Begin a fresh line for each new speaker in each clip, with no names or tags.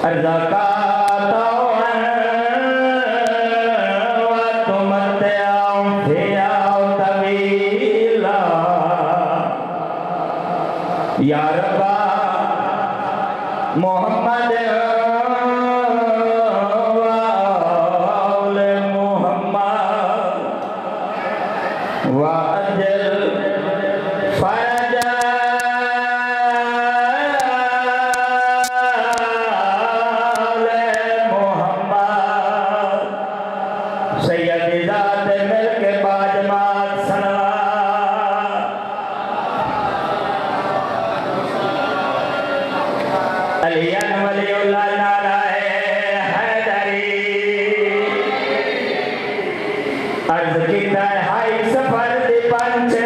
الزکاة وتمتع فيها طويلا یا ربا محمد وآل محمد وأجل فرج آل محمد سید ذات ملک باجمات صلوات علی ولی اللہ نعرہ حیدری عرض کیتا ہے ہائی سفر دی پنچے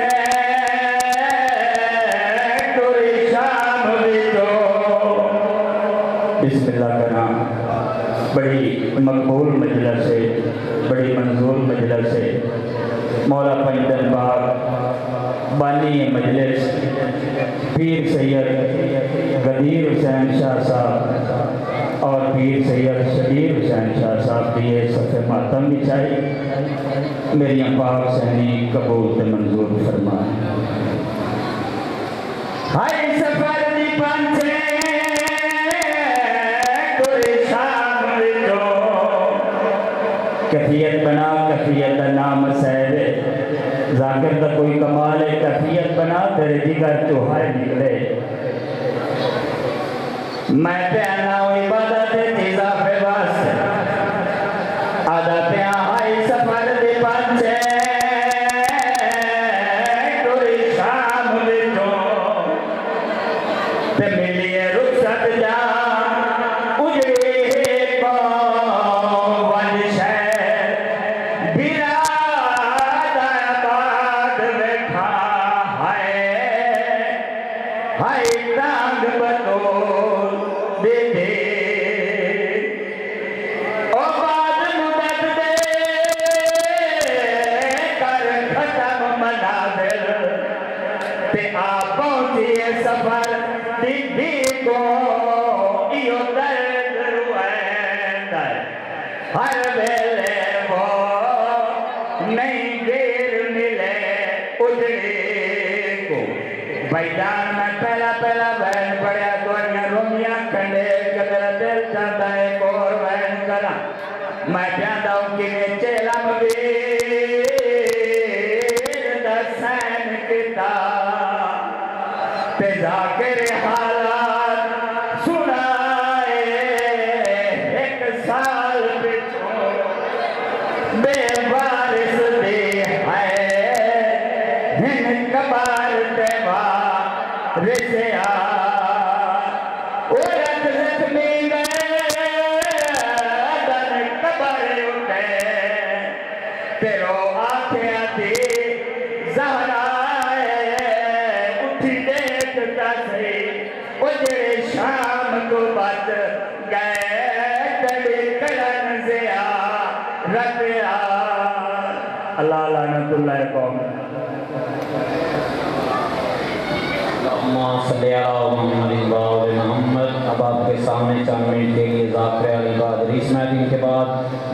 توری شام ویجو بسم اللہ کا نام بڑی مقبول مجلس ہے بڑی منظور مجلس ہے مولا پنجتن باغ بانی مجلس پیر سید غدیر حسین شاہ صاحب اور پیر سید شبیر حسین شاہ صاحب کی یہ صفحہ ماتم بچائی میری پاک سہنی قبول تے منظور فرمائے ہائی سفر دی پنچے کوئی شام وچو کیفیت بنا کیفیت دا نام سید ذاکر دا کوئی کمال ہے کیفیت بنا تیرے جگر چوہائے نکلے میں پیانا ہوں عبادت تیزا پہ بس آدھا پیاں ہائی سفر دی پنچے کوئی شام وچو تے ملیے رخصت جان اجڑی کو ون شہر براد آباد بیٹھا ہائے تانگ بطول دے دے او بعد مدد دے کر ختم منازل تے آپ پہنچیے سفر دی کو ایو درد روئے ہر ویلے وہ نہیں دیر ملے اجڑے کو بھائیدان میں پہلا بہن پڑیا دوڑیاں رومیاں کھنڈے کہ میرا دل چاہتا ہے ایک اور بہن کرا میں پیاندہ ہوں کہ میں چیلم ویر دسین کتاب تے ذاکر حالات سنائے ایک سال بچو بے وارث دے ہے ہن کبار تیوا رسیا عورت زخمی گئے دن کبر اٹھے تیرو آتے آتے زہرائے اٹھی دیکھ کسی اجڑے شام کو بچ گئے تڑی کرن زیا رتیا اللہ لعنت اللہ قوم
اللہم صلی علی محمد وآل محمد اب آپ کے سامنے چند منٹ کے لیے ذاکر علی قادری اسماعیل کے بعد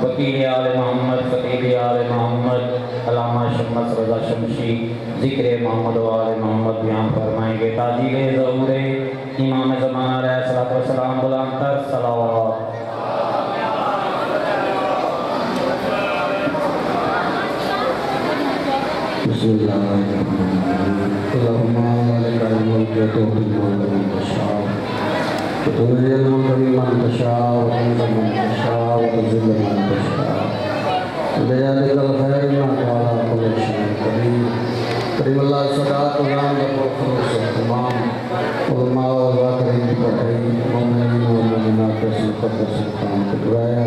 وکیل آل محمد خطیب آل محمد علامہ شمس رضا شمشی ذکر محمد وآل محمد بیان فرمائیں گے تاجیل ظہور امام زمانہ علیہ السلام بلند تر صلوات
بسم اللہ الرحمن الرحیم اللہم مالک الملک تؤتی الملک من تشاء وتعطي الملك لمن تشاء وتعز من تشاء وتذل من تشاء بيدك الخير انك على كل شيء قدير کریم اللہ صدات نام کا خلوص تمام علماء و ذاکرین پڑھائی مومنین و مومنات کے مقدس مقام کو دعایا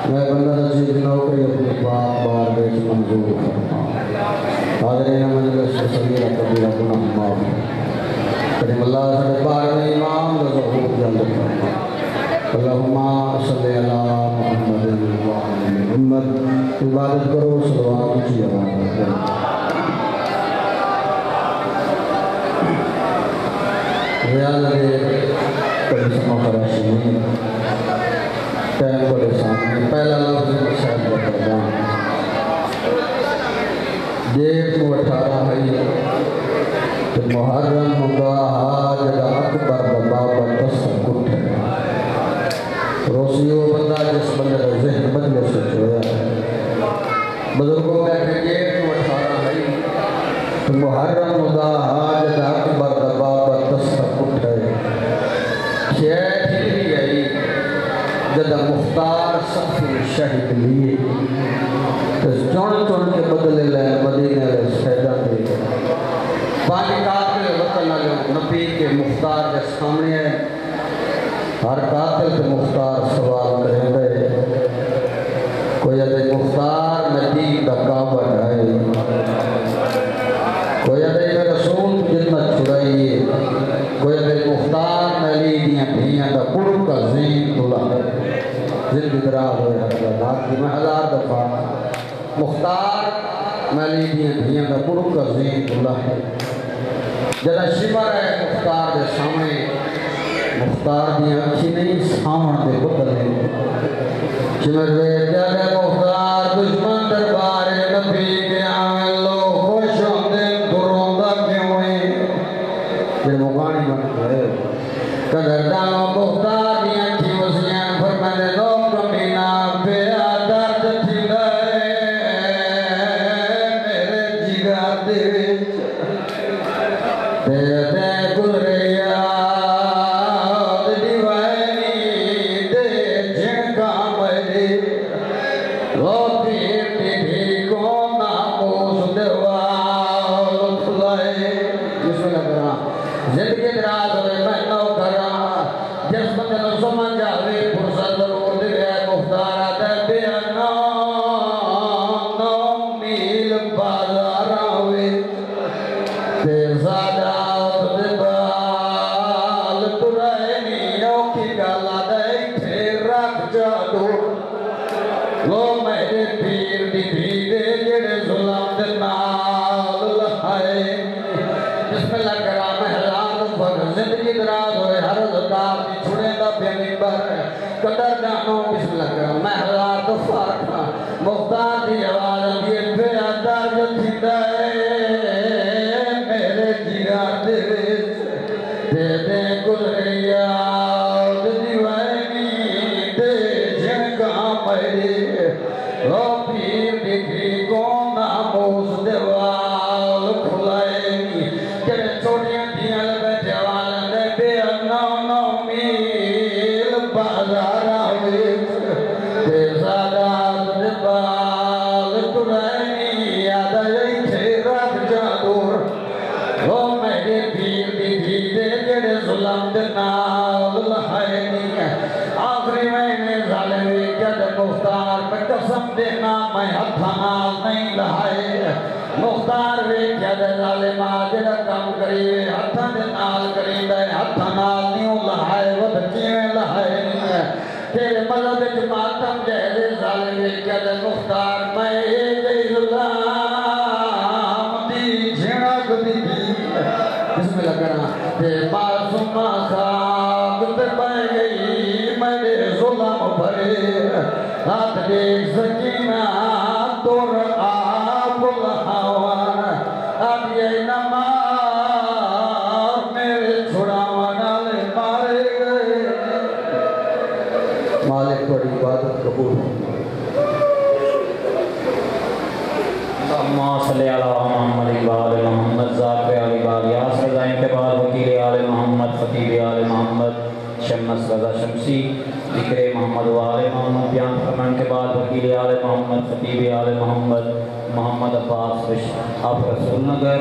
میں بندہ رسید نوکری اپنی پاک بار بیچ منظور فرما حاضرین مجلس صغیرہ کبیرہ گناہ معاف کریم اللہ صلی پاک امام ظہور جلد فرما اللہم صلی علی محمد وآل محمد عبادت کرو صلوات کی عبادت کرو ریاض کے کبھی سماع فراشی نہیں जेठ को 18 है तो मुहर्रम मुगाहा जदा अकबर बाबा तसकुट है रोसियो बंदा जिस बंदे का ज़हन बदले से जोया बुजुर्गों का जेठ को 18 है तो मुहर्रम मुगाहा जदा अकबर बाबा तसकुट है शेख ही आई जदा मुख्तार सफी शहीद लिए तो चुन के बदले ले मदीने ले शहदा दे पानी कातिल वतन वाले नबी के मुख्तार के सामने है हर कातिल के मुख्तार सवाल करेंगे कोई अदे मुख्तार नदी का काबा है कोई अदे रसूल जितना छुड़ाइए कोई अदे मुख्तार नली दिया धियां का कुल का ज़ीन दुला जिंदगी दराज हो लाख की मैं 1000 दफा मुख्तार नली दिया धियां का कुल का ज़ीन दुला है जरा शिवर है मुख्तार के सामने मुख्तार दिया अच्छी नहीं सावन दे बदले शिवर वे जगह मुख्तार दुश्मन दरबार नबी के आवे लोग खुश होंदे दुरोंदा क्यों है ये मुगानी बन गए कदरदानो मुख्तार दिया अच्छी वसियां फरमाने लोग कमीना पे दर्द थी मेरे जिगर दे दे गुजरिया दीवानी दे झिणका मेरे रोटी टीवी को ना पोस देवा लुत्फाए जिसमें लग रहा जिंदगी दराज होवे मैं नौ करा जिस बंदे नु समझ आवे फुर्सत जरूर दे मुख्तार दे बेअनो नौ मील बाजार आवे ते ज़ादा लो मेरे पीर दी भीड़े जेड़े जुल्म दे नाल लहाए बिस्मिल्लाह करा महलात पर जिंदगी दराज होए हर ज़कार दी छुड़े दा पे मिंबर कदर जानो बिस्मिल्लाह करा महलात फाखा मुख्तार दी आवाज़ दी पे दर्द थींदा मेरे जिगर दे विच दे गुजरिया दीवानी दे झिणका मेरे लो पीर दिखी को नामोस देवाल खुलाएगी तेरे छोटियां दियां बैठे वाले दे बेअनो नौ मील बाजार आवे ते ज़ादा दे बाल तुरानी याद इथे रख जा दूर लो मेरे पीर दिखी दे जेड़े जुल्म दे नाल लहाए नहीं आखिरी महीने ज़ालिम जद मुख्तार पे कसम देना मैं हथा नाल नहीं लहाए मुख्तार वे जद ज़ालिमा जेड़ा काम करी वे हथा दे नाल करींदा हथा नाल नहीं लहाए वो किवें लहाए नहीं तेरे मदद विच मातम जैसे ज़ालिम जद मुख्तार मैं ए गुलाम दी झिणक दी बिस्मिल्लाह करा ते मासूमा खाक पे बह गई मेरे जुल्म भरे हाथ दे सकीना तोर आबुल हवान अब ये नमार मेरे छुड़ावन वाले मारे गए मालिक बड़ी इबादत कबूल
अल्लाहुम्मा सल्ली अला मुहम्मद व आले मुहम्मद ज़ाकिर अली बाल यासर ज़ाइन के बाद वकील आले मोहम्मद खतीब आले मोहम्मद शम्स रज़ा शमसी ज़िक्र मोहम्मद व आले मोहम्मद बयान फरमान के बाद वकील आले मोहम्मद खतीब आले मोहम्मद मोहम्मद अब्बास आप रसूल नगर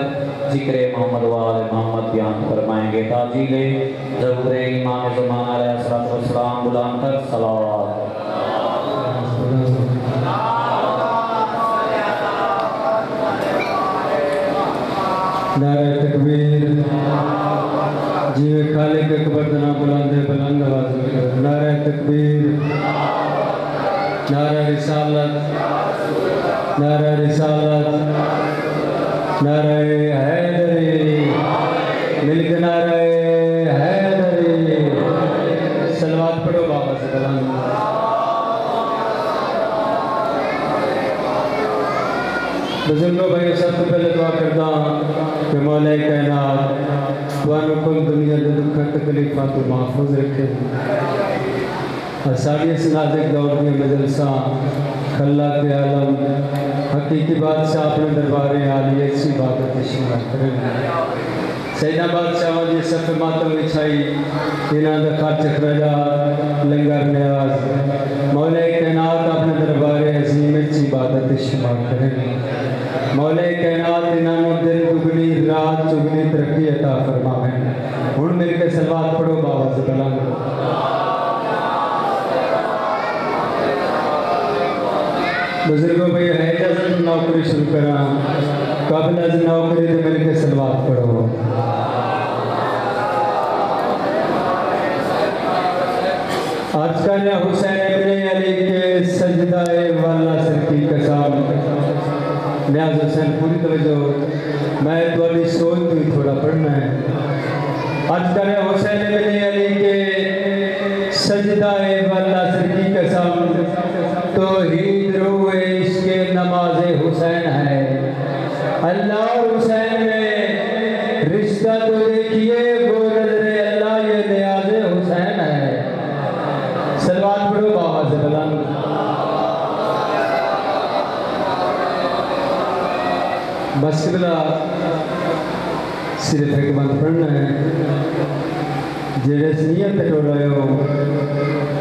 ज़िक्र मोहम्मद व आले मोहम्मद बयान फरमाएंगे ताजीले ज़हूर इमाम ज़मान अलैहिस्सलातु वस्सलाम बुलंद तक सलावत
नारे तकबीर जीवे खालिक अकबर तना बुलंद बुलंद आवाज में नारे तकबीर नारे रिसालत नारे रिसालत नारे हैदरी मिलके नारे हैदरी सलवात पढ़ो बाबा से बुलंद بزرگوں بھائی سب تو پہلے دعا کرتا کہ مولا کائنات توانو کل دنیا دے دکھا تکلیفات تو محفوظ رکھے اور ساری اس نازک دور میں مجلسہ کھلا کے عالم حقیقی بادشاہ اپنے دربار عالیت سی عبادت شمار کریں سیدہ بادشاہ جی صف ماتم بچھائی انہاں دا خرچ اخراجات لنگر نیاز مولا کائنات اپنے دربار عظیم سی عبادت شمار کریں مولا کائنات انہاں نو دل دگنی رات چگنی ترقی عطا فرمائیں ہن مل کے صلوات پڑھو باواز بلند بزرگوں بھئی ہے اجازت نوکری شروع کرا قابل از نوکری دے مل کے صلوات پڑھو آج کا یا حسین ابن علی کے سجدہ والا سر کی قسم نیاز حسین پوری توجہ میں تھوڑی سوچ تو تھوڑا پڑھنا ہے آج کا یا حسین ابن علی کے سجدہ والا سر کی قسم توحید روح عشق نماز حسین ہے اللہ اور حسین میں رشتہ تو دیکھیے وہ نظر اللہ یہ نیاز حسین ہے صلوات پڑھو باواز بلند بس قبلہ صرف ایک بند پڑھنا ہے جیڑے نیت ٹو رہے ہو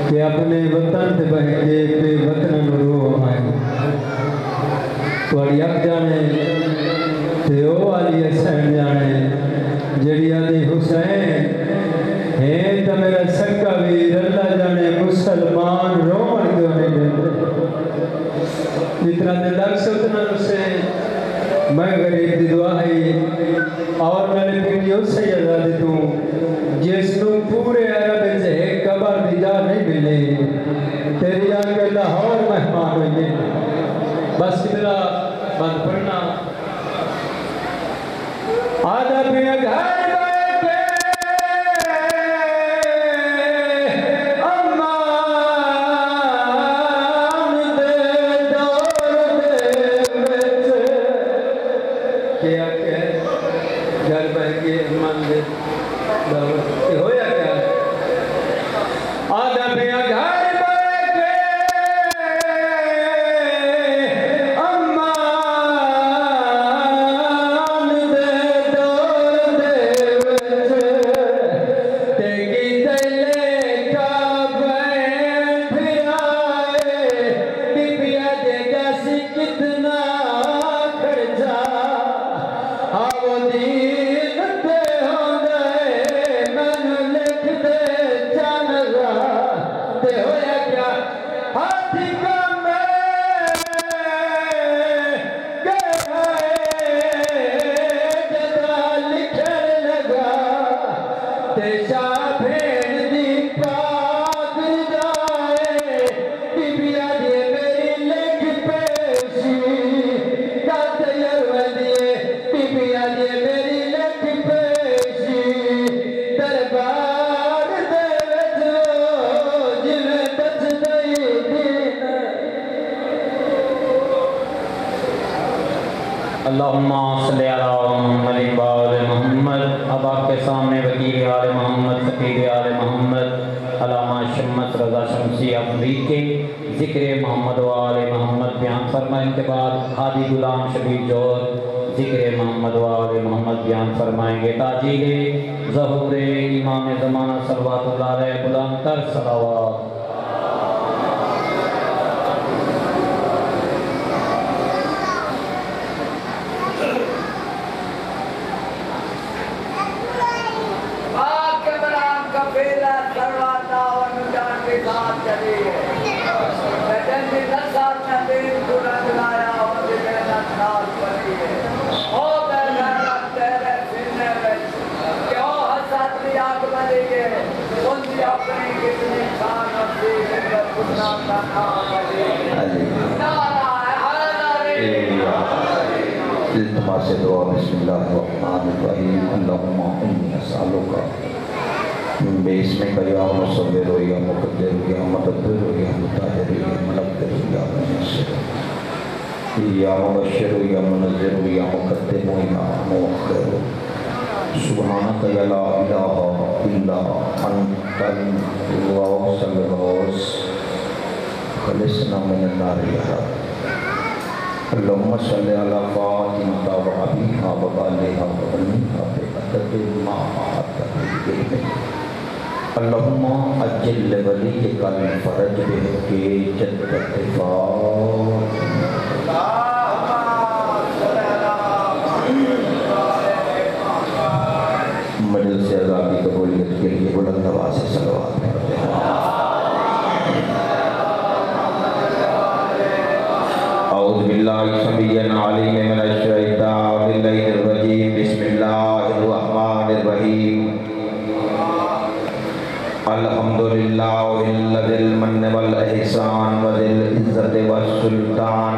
کہ اپنے وطن تے بہکے پہ وطن روح آئے توڑی اک جانے تے او علی حسین جانے جیڑی آدھی حسین ہے تا میرا سکا ویر اللہ جانے مسلمان رومن کیوں نہیں جتنا دل لگ سے اتنا اسے میں غریب دی دعا ہے اور میں نے پیڑیوں سے آزادی دوں جس نو پورے عرب سے ایک قبر دی جا نہیں ملے تیری آنکھ لاہور مہمان ہوئے بس کتنا بند پڑھنا آدھا پیا گھر
اللہم صلی علی محمد وآل محمد اب آپ کے سامنے وکیل آل محمد خطیب آل محمد علامہ شمس رضا شمسی افریق کے ذکر محمد وآل محمد بیان فرمائیں کے بعد حادی غلام شبیر جوہر ذکر محمد وآل محمد بیان فرمائیں گے تاجیل ظہور امام زمانہ صلوات اللہ علیہ بلند تر صلوات
التماس دعا بسم اللہ الرحمن الرحیم اللہم انی اسالک باسمک یا مصور یا مقدر یا مدبر یا مطہر یا منور یا منصر یا مبشر یا منذر یا مقدم یا مؤخر سبحانک یا لا الہ الا انت الغوث الغوث خلصنا من النار یا رب اللہم صلی علی فاطمہ و ابیہا و آلہا و بنیہا بعدد ما احاطہ به علمک اللہم اجل لولیک الفرج بحق جدت فاطمہ مجلس سے آزادی قبولیت کے لیے بلند آواز سے صلوات پڑھتے ہیں۔ اعوذ باللہ السمیع العلیم من الشیطان الرجیم بسم اللہ الرحمن الرحیم الحمدللہ ذی المن والاحسان وذی العزت والسلطان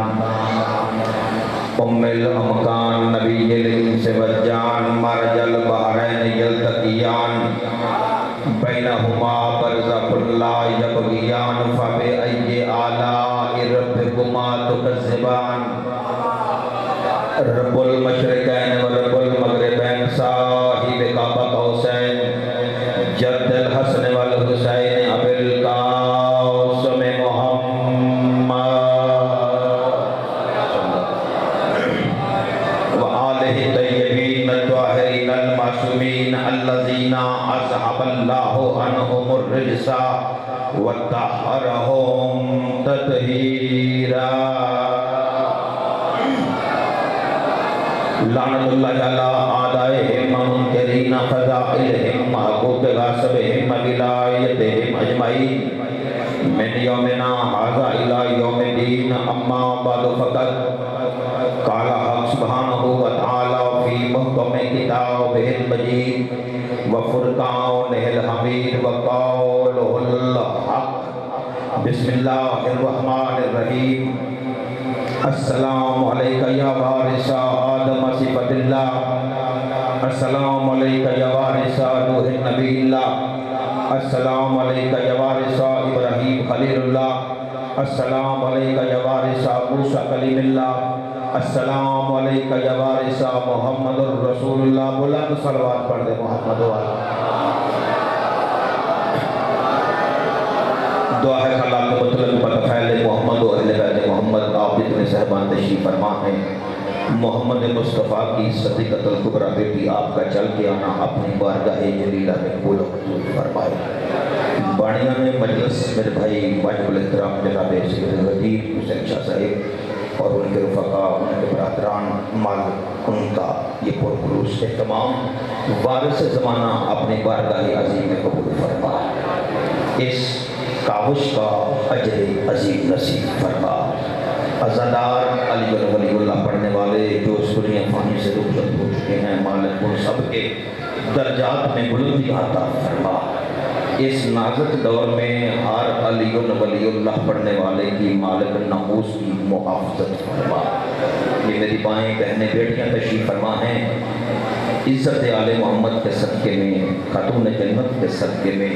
ام الامکان نبی الانس والجان مرج البحرین یلتقیان بینہما برزخ لا یبغیان فبأی آلاء ربکما تکذبان رب المشرقین ورب المغربین صاحب کعبہ قوسین جد الحسن والحسین ابی القاسم محمد وآلہ طیبین الطاہرین المعصومین الذین اذھب اللہ عنہم الرجس وطہرہم تطہیرا لعنت اللہ علی اعدائہم منکرین فضائلہم محقوق غاصبہم ولایتہم اجمعین من یومنا ھذا الی یوم الدین اما بعد فقط قال حق سبحانہ وتعالی فی محکم کتابہ المجید وفرقانہ الحمید وقولہ الحق بسم اللہ الرحمن الرحیم السلام علیکہ یا وارث آدم صفت اللہ السلام علیکہ یا وارث نوح نبی اللہ السلام علیکہ یا وارث ابراہیم خلیل اللہ السلام علیکہ یا وارث موسیٰ کلیم اللہ السلام علیکہ یا وارث محمد الرسول اللہ بلند صلوات پڑھ دے محمد والا دعا ہے خلا کے مطلب بطفیل محمد و اہل بیت محمد آپ جتنے صحبان تشریف فرما ہیں محمد مصطفیٰ کی صدیقۃ الکبریٰ بیٹی آپ کا چل کے آنا اپنی بارگاہ جلیلہ میں قبول و منظور فرمائے۔ بانیہ میں مجلس میرے بھائی واجب الاحترام جناب سید وزیر حسین شاہ صاحب اور ان کے رفقاء ان کے برادران مال ان کا یہ پرخلوص اہتمام وارث زمانہ اپنی بارگاہ عظیم میں قبول فرما، اس کاوش کا اجر عظیم نصیب فرما۔ عزادار علی ولی اللہ پڑھنے والے جو اس دنیا فانی سے رخصت ہو چکے ہیں مالک ان سب کے درجات میں بلندی عطا فرما۔ اس نازک دور میں ہر علی ولی اللہ پڑھنے والے کی مالک ناموس کی محافظت فرما۔ یہ میری بائیں بہنیں بیٹیاں تشریف فرما ہیں، عزت آل محمد کے صدقے میں خاتون جنت کے صدقے میں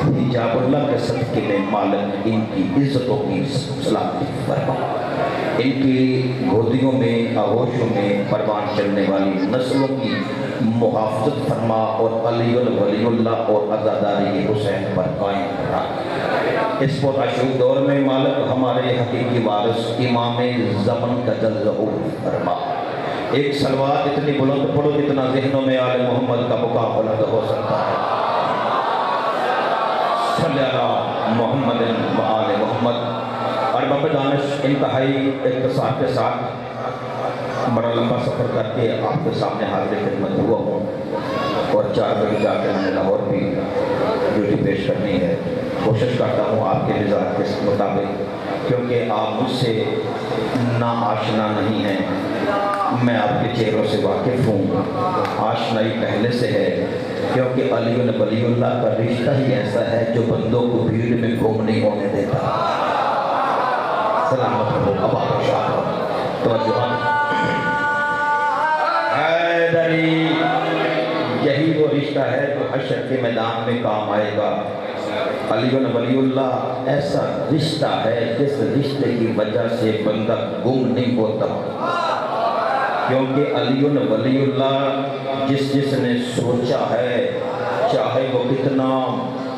حجاب اللہ کے صدقے میں مالک ان کی عزتوں کی سلامتی فرما، ان کی گودیوں میں آغوشوں میں پروان چلنے والی نسلوں کی محافظت فرما اور علی ولی اللہ اور عزاداری حسین پر قائم رکھ۔ اس پرعشوق دور میں مالک ہمارے حقیقی وارث امام زمن کا جل ظہور فرما۔ ایک صلوات اتنی بلند پڑھو جتنا ذہنوں میں آل محمد کا بقا بلند ہو سکتا ہے۔ صلی اللہ محمد و آل محمد۔ ارباب دانش انتہائی اختصار کے ساتھ بڑا لمبا سفر کر کے آپ کے سامنے حاضر خدمت ہوا ہوں اور 4 بجے جا کے ہمیں لاہور بھی ڈیوٹی پیش کرنی ہے۔ کوشش کرتا ہوں آپ کے مزاج کے مطابق، کیونکہ آپ مجھ سے نا آشنا نہیں ہیں، میں آپ کے چہروں سے واقف ہوں، آشنائی پہلے سے ہے، کیونکہ علی ولی اللہ کا رشتہ ہی ایسا ہے جو بندوں کو بھیڑ میں گم نہیں ہونے دیتا۔ سلامت ہو اب آپ شاہ توجہ حیدری، یہی وہ رشتہ ہے جو حشر کے میدان میں کام آئے گا۔ علی ولی اللہ ایسا رشتہ ہے جس رشتے کی وجہ سے بندہ گم نہیں ہوتا، کیونکہ علی ولی اللہ جس نے سوچا ہے، چاہے وہ کتنا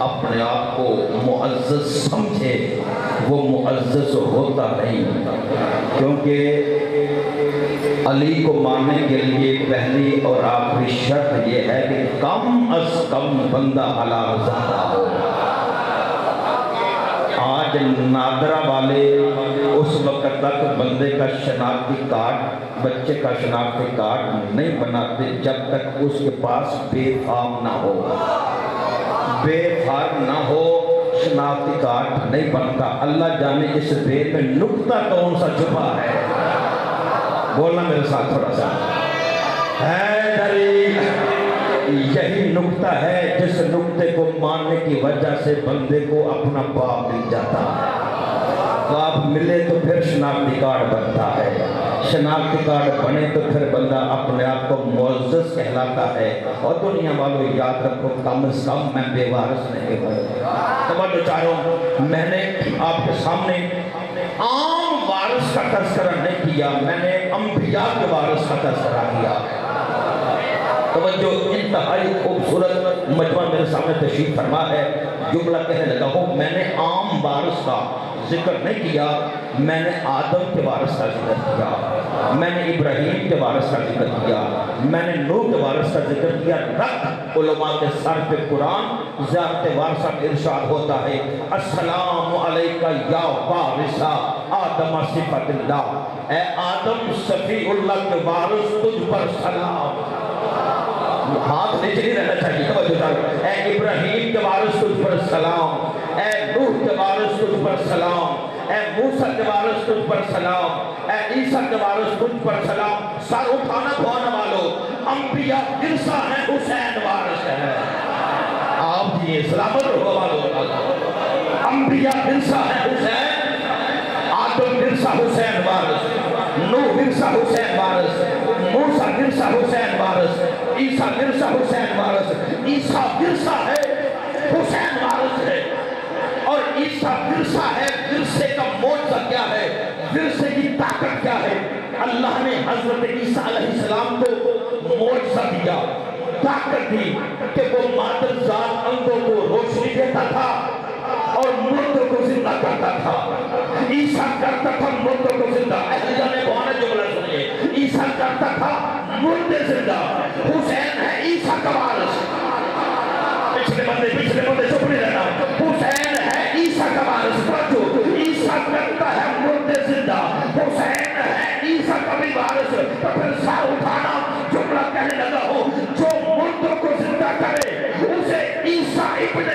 اپنے آپ کو معزز سمجھے، وہ معزز ہوتا نہیں، کیونکہ علی کو ماننے کے لیے پہلی اور آخری شرط یہ ہے کہ کم از کم بندہ حلال زندہ ہو۔ آج نادرہ والے اس وقت تک بندے کا شناختی کارڈ، بچے کا شناختی کارڈ نہیں بناتے جب تک اس کے پاس بے فارم نہ ہو، بے فارم نہ ہو شناختی کارڈ نہیں بنتا۔ اللہ جانے اس بے میں نکتہ کون سا چھپا ہے، بولنا میرے ساتھ تھوڑا سا، حیدری، یہی نکتہ ہے جس نکتے کو ماننے کی وجہ سے بندے کو اپنا باپ مل جاتا ہے، باپ ملے تو پھر شناختی کارڈ بنتا ہے، شناختی کارڈ بنے تو پھر بندہ اپنے آپ کو معزز کہلاتا ہے۔ اور دنیا والوں یاد رکھو کم از کم میں بے وارث نہیں ہوں۔ توجہ چاہوں، میں نے آپ کے سامنے عام وارث کا تذکرہ نہیں کیا، میں نے انبیاء کے وارث کا تذکرہ کیا۔ توجہ، انتہائی خوبصورت مجمع میرے سامنے تشریف فرما ہے، جملہ کہنے لگا ہوں، میں نے عام وارث کا ذکر نہیں کیا، میں نے آدم کے وارث کا ذکر کیا، میں نے ابراہیم کے وارث کا ذکر کیا، میں نے نوح کے وارث کا ذکر کیا۔ رکھ علماء کے سر پہ قرآن ذات وارثہ ارشاد ہوتا ہے، السلام علیکہ یا وارث آدم صفت اللہ، اے آدم صفی اللہ کے وارث تجھ پر سلام۔ ہاتھ نیچے نہیں رہنا چاہیے، توجہ کر، اے ابراہیم کے وارث تجھ پر سلام، اے نوح کے وارث تجھ پر سلام، اے موسیٰ کے وارث تجھ پر سلام، اے عیسیٰ کے وارث تجھ پر سلام۔ سر اٹھانا بہانا والو، انبیاء ورثہ ہیں، حسین وارث ہے۔ آپ جی سلامت رہو والو، انبیاء ورثہ ہیں، حسین، آدم ورثہ حسین وارث، نوح ورثہ حسین وارث، موسیٰ ورثہ حسین وارث، عیسیٰ ورثہ حسین وارث، عیسیٰ ورثہ ہے، حسین وارث ہے۔ اور عیسیٰ ورثہ ہے، ورثے کا معجزہ کیا ہے، ورثے کی طاقت کیا ہے؟ اللہ نے حضرت عیسیٰ علیہ السلام کو معجزہ دیا، طاقت دی کہ وہ مادر ذات اندھوں کو روشنی دیتا تھا اور مردوں کو زندہ کرتا تھا۔ عیسیٰ کرتا تھا مردوں کو زندہ، اہلیہ نے بہانا جملہ سنیے، عیسیٰ کرتا تھا مردے زندہ، حسین ہے عیسیٰ کا وارث۔ پچھلے بندے چپ نہیں رہنا، حسین ہے عیسیٰ کا وارث۔ توجہ، عیسیٰ کرتا ہے مردے زندہ، حسین ہے عیسیٰ کا بھی وارث۔ تو پھر سر اٹھانا جملہ کہنے لگا ہو، جو مردوں کو زندہ کرے اسے عیسیٰ ابن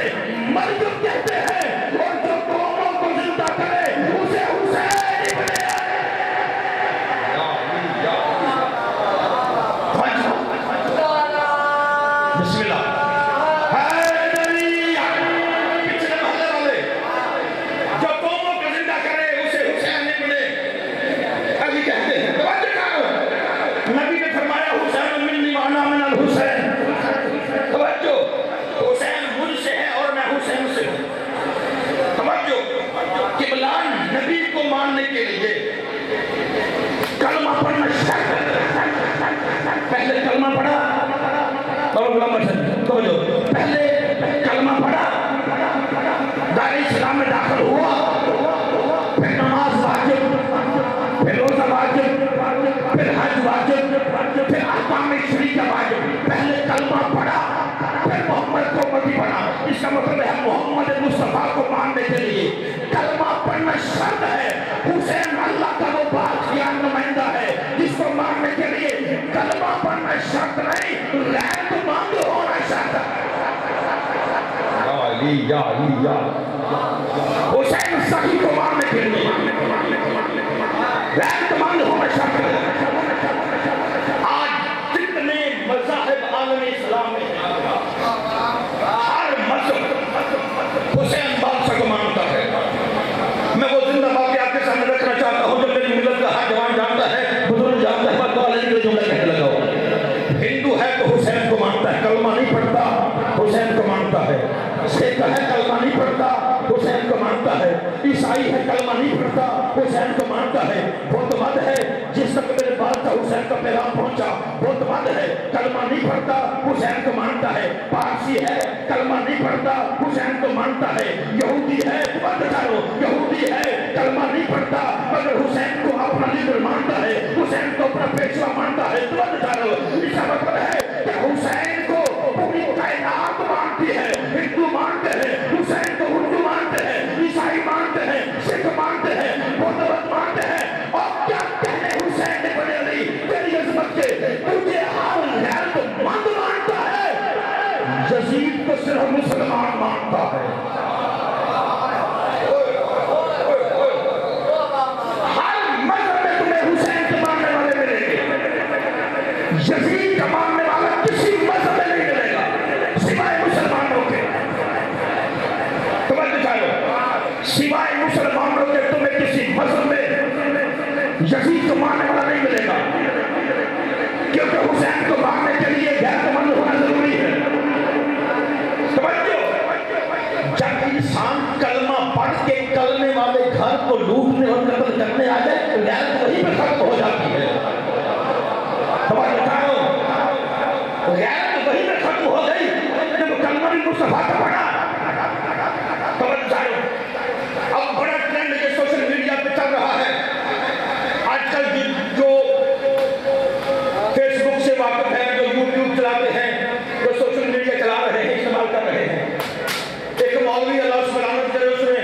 مریم کہتے ہیں، اور جو قوموں کو زندہ کرے اسے حسین ابن بسم اللہ حیدری، پچھلے محلے والے، جو قوموں کو زندہ کرے اسے حسین ابن علی کہتے ہیں۔ توجہ کرو، نبی نے فرمایا حسین منی وانا من الحسین۔ توجہ، حسین مجھ سے ہے اور میں حسین سے ہوں۔ توجہ، قبلان نبی کو ماننے کے لیے کلمہ پڑھنا شرط ہے۔ پہلے کلمہ پڑھا، پہلے کلمہ پڑھا، دار اسلام میں داخل ہوا، پھر نماز واجب، پھر روزہ واجب، پھر حج واجب، پھر احکام شریعہ واجب۔ پہلے کلمہ پڑھا، پھر محمد کو امتی بنا۔ اس کا مطلب ہے محمد مصطفیٰ کو ماننے کے لیے کلمہ پڑھنا شرط ہے۔ حسین اللہ کا وہ باخیان نمائندہ ہے جس کو ماننے کے لیے کلمہ پڑھنا شرط نہیں، غیرت مند ہونا شرط ہے۔ یا علی حسین صحیح کو ماننے کے لیے غیرت مند ہونا شرط ہے۔ آج جتنے مذاہب عالم اسلام میں ہر مذہب حسین بادشاہ کو مانتا ہے۔ میں وہ زندہ بات آپ کے سامنے رکھنا چاہتا ہوں جو میری ملت کا ہر جوان جانتا ہے، بزرگ جانتا ہے، بات والے کے جملے کہنے لگا ہوں۔ ہندو ہے تو حسین کو مانتا ہے، کلمہ نہیں پڑھتا، حسین کو مانتا ہے۔ سکھ ہے کلمہ نہیں پڑھتا، ईसाई है कलमा नहीं पढ़ता, हुसैन को मानता है। बुद्धमत है जिस तक मेरे बादशाह हुसैन का पैगाम पहुंचा, बुद्धमत है कलमा नहीं पढ़ता, हुसैन को मानता है। पारसी है कलमा नहीं पढ़ता, हुसैन को मानता है। यहूदी है, यहूदी है कलमा नहीं पढ़ता मगर हुसैन को अपना लीडर मानता है, हुसैन को अपना पेशवा मानता है। इसका मतलब है कि हुसैन को पूरी कायनात मानती है। हिंदू मानते हैं हुसैन को, उर्दू मानते हैं, ईसाई मानते हैं, सिख मानते हैं, बौद्ध मानते हैं। और क्या कहने हुसैन ने बने अली तेरी अजमत के, तुझे हर गैरतमंद मानता है, यजीद को सिर्फ मुसलमान मानता है। यजीद का मानने वाला किसी मजहब में नहीं मिलेगा सिवाय मुसलमानों के। तुम्हें दिखाओ सिवाय मुसलमानों के तुम्हें किसी मजहब में यजीद को मानने वाला नहीं मिलेगा, क्योंकि हुसैन को मानने के लिए गैरतमंद होना जरूरी है। जब इंसान कलमा पढ़ के कलमे वाले घर को लूटने और कत्ल करने आ जाए तो गैरत वहीं पर खत्म हो जाती है। गैरत वहीं में खत्म हो गई जब कलमा भी मुस्तफा का पढ़ा। अब बड़ा ट्रेंड ये सोशल मीडिया पे चल रहा है आजकल, जो फेसबुक से वाकिफ है, जो यूट्यूब चलाते हैं, जो सोशल मीडिया चला रहे हैं, इस्तेमाल कर रहे हैं। एक मौलवी अल्लाह सुब्हानहू करे, उसने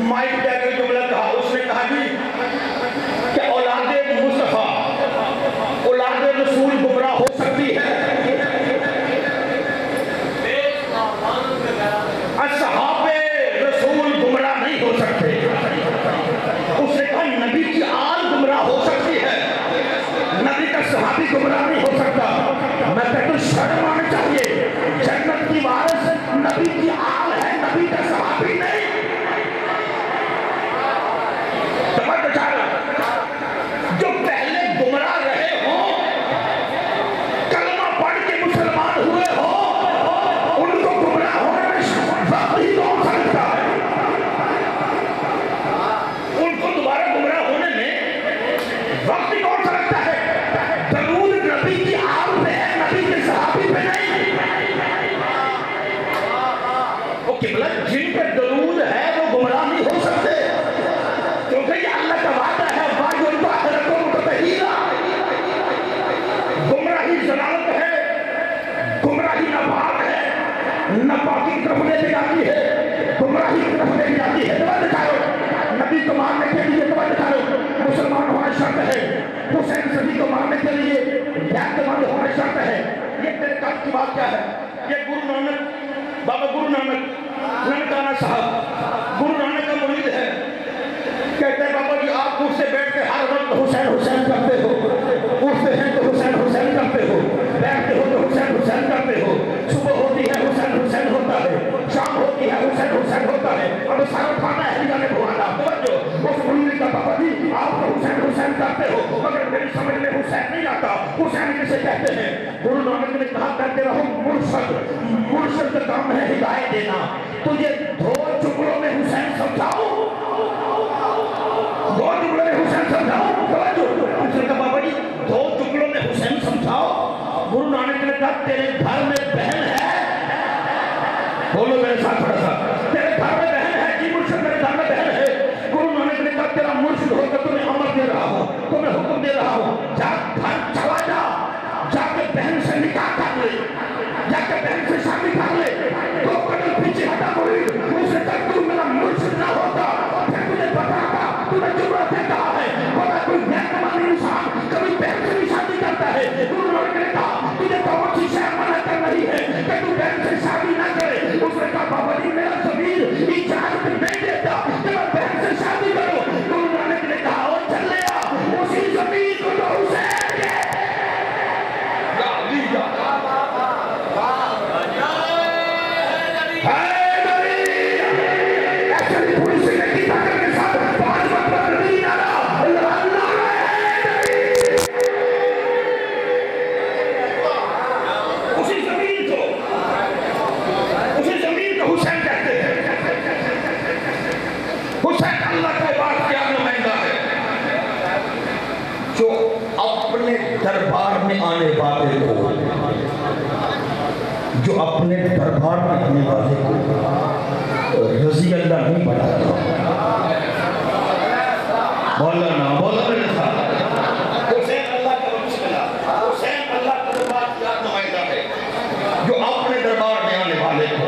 माइक देकर जुमला कहा, उसने कहा कि औलादे मुस्तफा औलादे रसूल गुमराह हो सकती है, असहाबे रसूल गुमराह नहीं हो सकते। उसने कहा नबी की आल गुमराह हो सकती है, नबी का सहाबी गुमराह नहीं हो सकता। मैं कहता हूं शर्म आनी चाहिए, जन्नत की वारिस नबी की आल है, नबी का सहाबी नहीं। जो पहले गुमराह रहे हो, कलमा पढ़ के मुसलमान हुए हो, उनको गुमराह होने में वक्त ही कौन सा लगता है? उनको दोबारा गुमराह होने में वक्त ही कौन सा लगता है? दरूद नबी की आल पे है, नबी के सहाबी पे नहीं। वो किबला जिन पे दरूद है वो गुमराह नहीं हो सकते, क्योंकि ये अल्लाह का वादा है। गुमराही जलालत है, गुमराही नापाक है, नापाकी की तरफ ले जाती है, गुमराही की तरफ ले जाती है। नबी को मारने के लिए मुसलमान होना शर्त है, हुसैन सभी को मारने के लिए गैरतमंद होना शर्त है। ये मेरे काम की बात क्या है? ये गुरु नानक, बाबा गुरु नानक ननकाना साहब गुरु नानक का मुरीद है। कहते हैं बाबा जी आप उठते बैठ के हर वक्त हुसैन हुसैन करते हो, उठते हैं तो हुसैन हुसैन करते हो, बैठते हो तो हुसैन हुसैन करते हो, सुबह होती है हुसैन हुसैन होता है, शाम होती है हुसैन हुसैन होता है। अब सारा खाना है जाने भुआना जो उस मुरीद का बाबा जी आप तो हुसैन हुसैन करते हो, मगर मेरी समझ में हुसैन नहीं आता। हुसैन किसे कहते हैं? गुरु नानक ने कहा करते रहो मुर्शद, मुर्शद का काम है हिदायत देना। तुझे दो टुकड़ों में हुसैन समझाओ, दो टुकड़ों में हुसैन समझाओ। बाबा जी दो टुकड़ों में हुसैन समझाओ। गुरु नानक ने कहा तेरे घर में बहन है, बोलो मेरे साथ थोड़ा सा, तेरे घर में बहन है जी मुर्शिद, मेरे घर में बहन है। गुरु नानक ने कहा तेरा मुर्शिद होकर तुम्हें अमर दे रहा हूं, तुम्हें हुक्म दे रहा हूं, जा घर चला जा, जाके बहन से निकाह कर ले, जाके बहन से शादी कर ले। दो कदम पीछे हटा मुरीद, दरबार में आने वाले को, जो अपने दरबार में आने वाले को रजी अल्लाह नहीं बनाता। बोला ना, बोला मेरे साथ। हुसैन अल्लाह का मुश्किला, हुसैन अल्लाह का दरबार का नुमाइंदा है, जो अपने दरबार में आने वाले को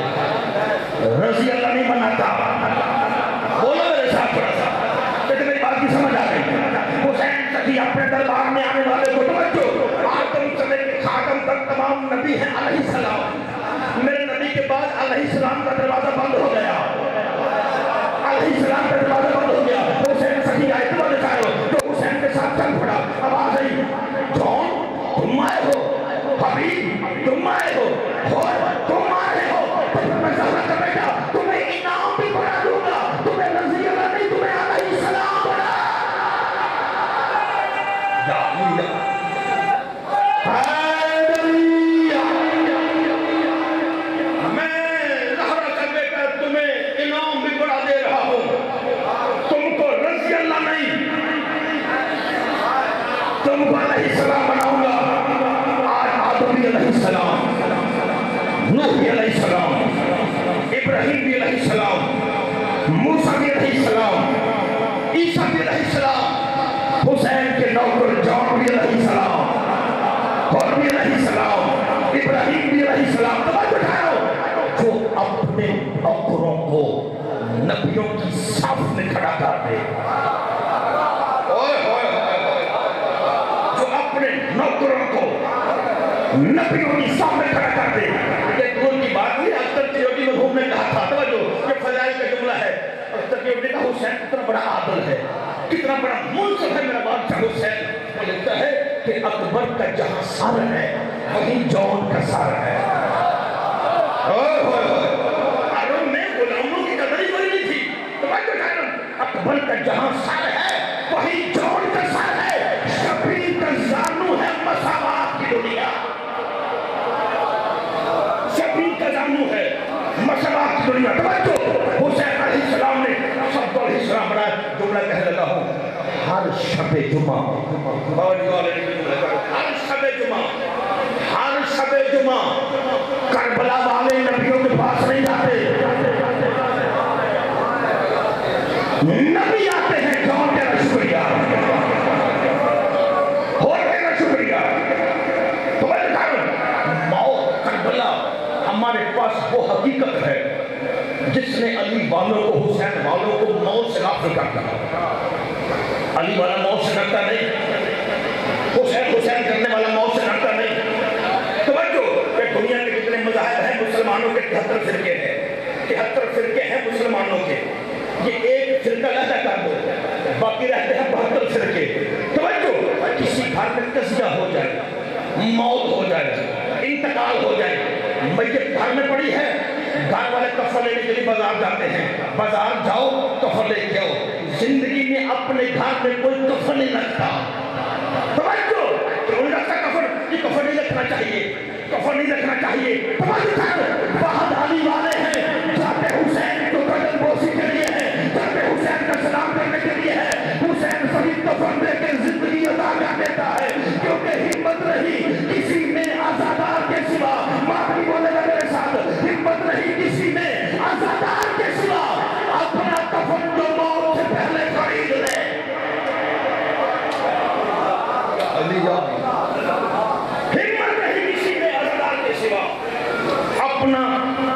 रजी अल्लाह नहीं बनाता। बोला मेरे साथ थोड़ा सा, लेकिन मेरी बात की समझ आ गई। हुसैन सखी अपने दरबार में आने वाले को तवज्जो, आदम से लेकर खातम तक तमाम नबी हैं अलैहिस्सलाम। मेरे नबी के बाद अलैहिस्सलाम का दरवाजा बंद हो गया, अलैहिस्सलाम का दरवाजा बंद हो गया। हुसैन सखी आए तो दिखाओ, तो हुसैन के साथ चल पड़ा। आवाज आई, जॉन तुम आए हो, हबीब तुम आए हो, तुम आए हो, तो मैं ज़रा कर बैठा, तुम्हें इनाम भी बना दूंगा, तुम्हें रज़ी अल्लाह नहीं, तुम्हें अलैहिस्सलाम बना। तुमको अलैहिस्सलाम बनाऊंगा। आज आदम भी अलैहिस्सलाम, नूह भी अलैहिस्सलाम, इब्राहिम भी अलैहिस्सलाम, मूसा भी अलैहिस्सलाम, ईसा भी अलैहिस्सलाम, हुसैन के नौकर जॉन भी अलैहिस्सलाम, और भी अलैहिस्सलाम, इब्राहिम भी अलैहिस्सलाम। तो बात उठाओ, जो अपने नौकरों को नबियों की साफ में खड़ा कर दे, नौकरों को नबियों की सामने खड़ा कर दे। एक दूर की बात नहीं, अख्तर त्रियोटी में घूमने कहा था, तो जो ये फजाइल का जुमला है, अख्तर त्रियोटी का हुसैन कितना बड़ा आदल है, कितना बड़ा मुल्क है मेरा बादशाह हुसैन। वो लिखता है कि अकबर का जहां सर है वहीं जॉन का सर है। अरब में गुलामों की कदर ही बनी थी, तो मैं तो कह रहा हूं अकबर का जहां सर है वहीं जॉन का सर है। शबीर का जानू है मसावात की दुनिया, शबीर का जानू है मसावात की दुनिया। तो हुसैन अलैहिस्सलाम ने सबको अलैहिस्सलाम बनाया। जुमला कह लगा हूं, हर शबे जुमा, हर शबे जुमा, हर शबे जुमा करबला वाले नबियों के पास नहीं जाते, नबी आते हैं। जॉन तेरा शुक्रिया, हमारे पास वो हकीकत है जिसने अली वालों को, हुसैन वालों को मौत से गाफिल करता। अली वाला मौत से डरता नहीं, हुसैन हुसैन करने वाला मौत से डरता नहीं। तो बच्चों, दुनिया के कितने मज़ाहिब हैं, मुसलमानों के 73 फिरके हैं, 73 फिरके हैं मुसलमानों के। ये एक फिरका लहदा कर दो, बाकी रहते हैं 72 फिरके। तो बच्चों, किसी घर में कज़िया हो जाए, मौत हो जाए, इंतकाल हो जाए, मैयत घर में पड़ी है, घर वाले कफन लेने के लिए बाजार जाते हैं, बाजार जाओ कफन लेके आओ। जिंदगी में अपने घर में कोई कफन नहीं रखता, तो नहीं रखता कफन, ये कफन नहीं रखना चाहिए, कफन नहीं रखना चाहिए। बहुत आली वाले हैं, जाते हुसैन को बदल बोसी के लिए है, जाते हुसैन का सलाम करने के लिए है। हुसैन सभी कफन देकर जिंदगी अदा कर देता है, क्योंकि हिम्मत रही किसी में आजादार के सिवा, माफी बोलेगा मेरे साथ, हिम्मत नहीं किसी में आजादार के सिवा अपना कफन जो मौत से पहले खरीद ले। हिम्मत नहीं किसी में आजादार के सिवा अपना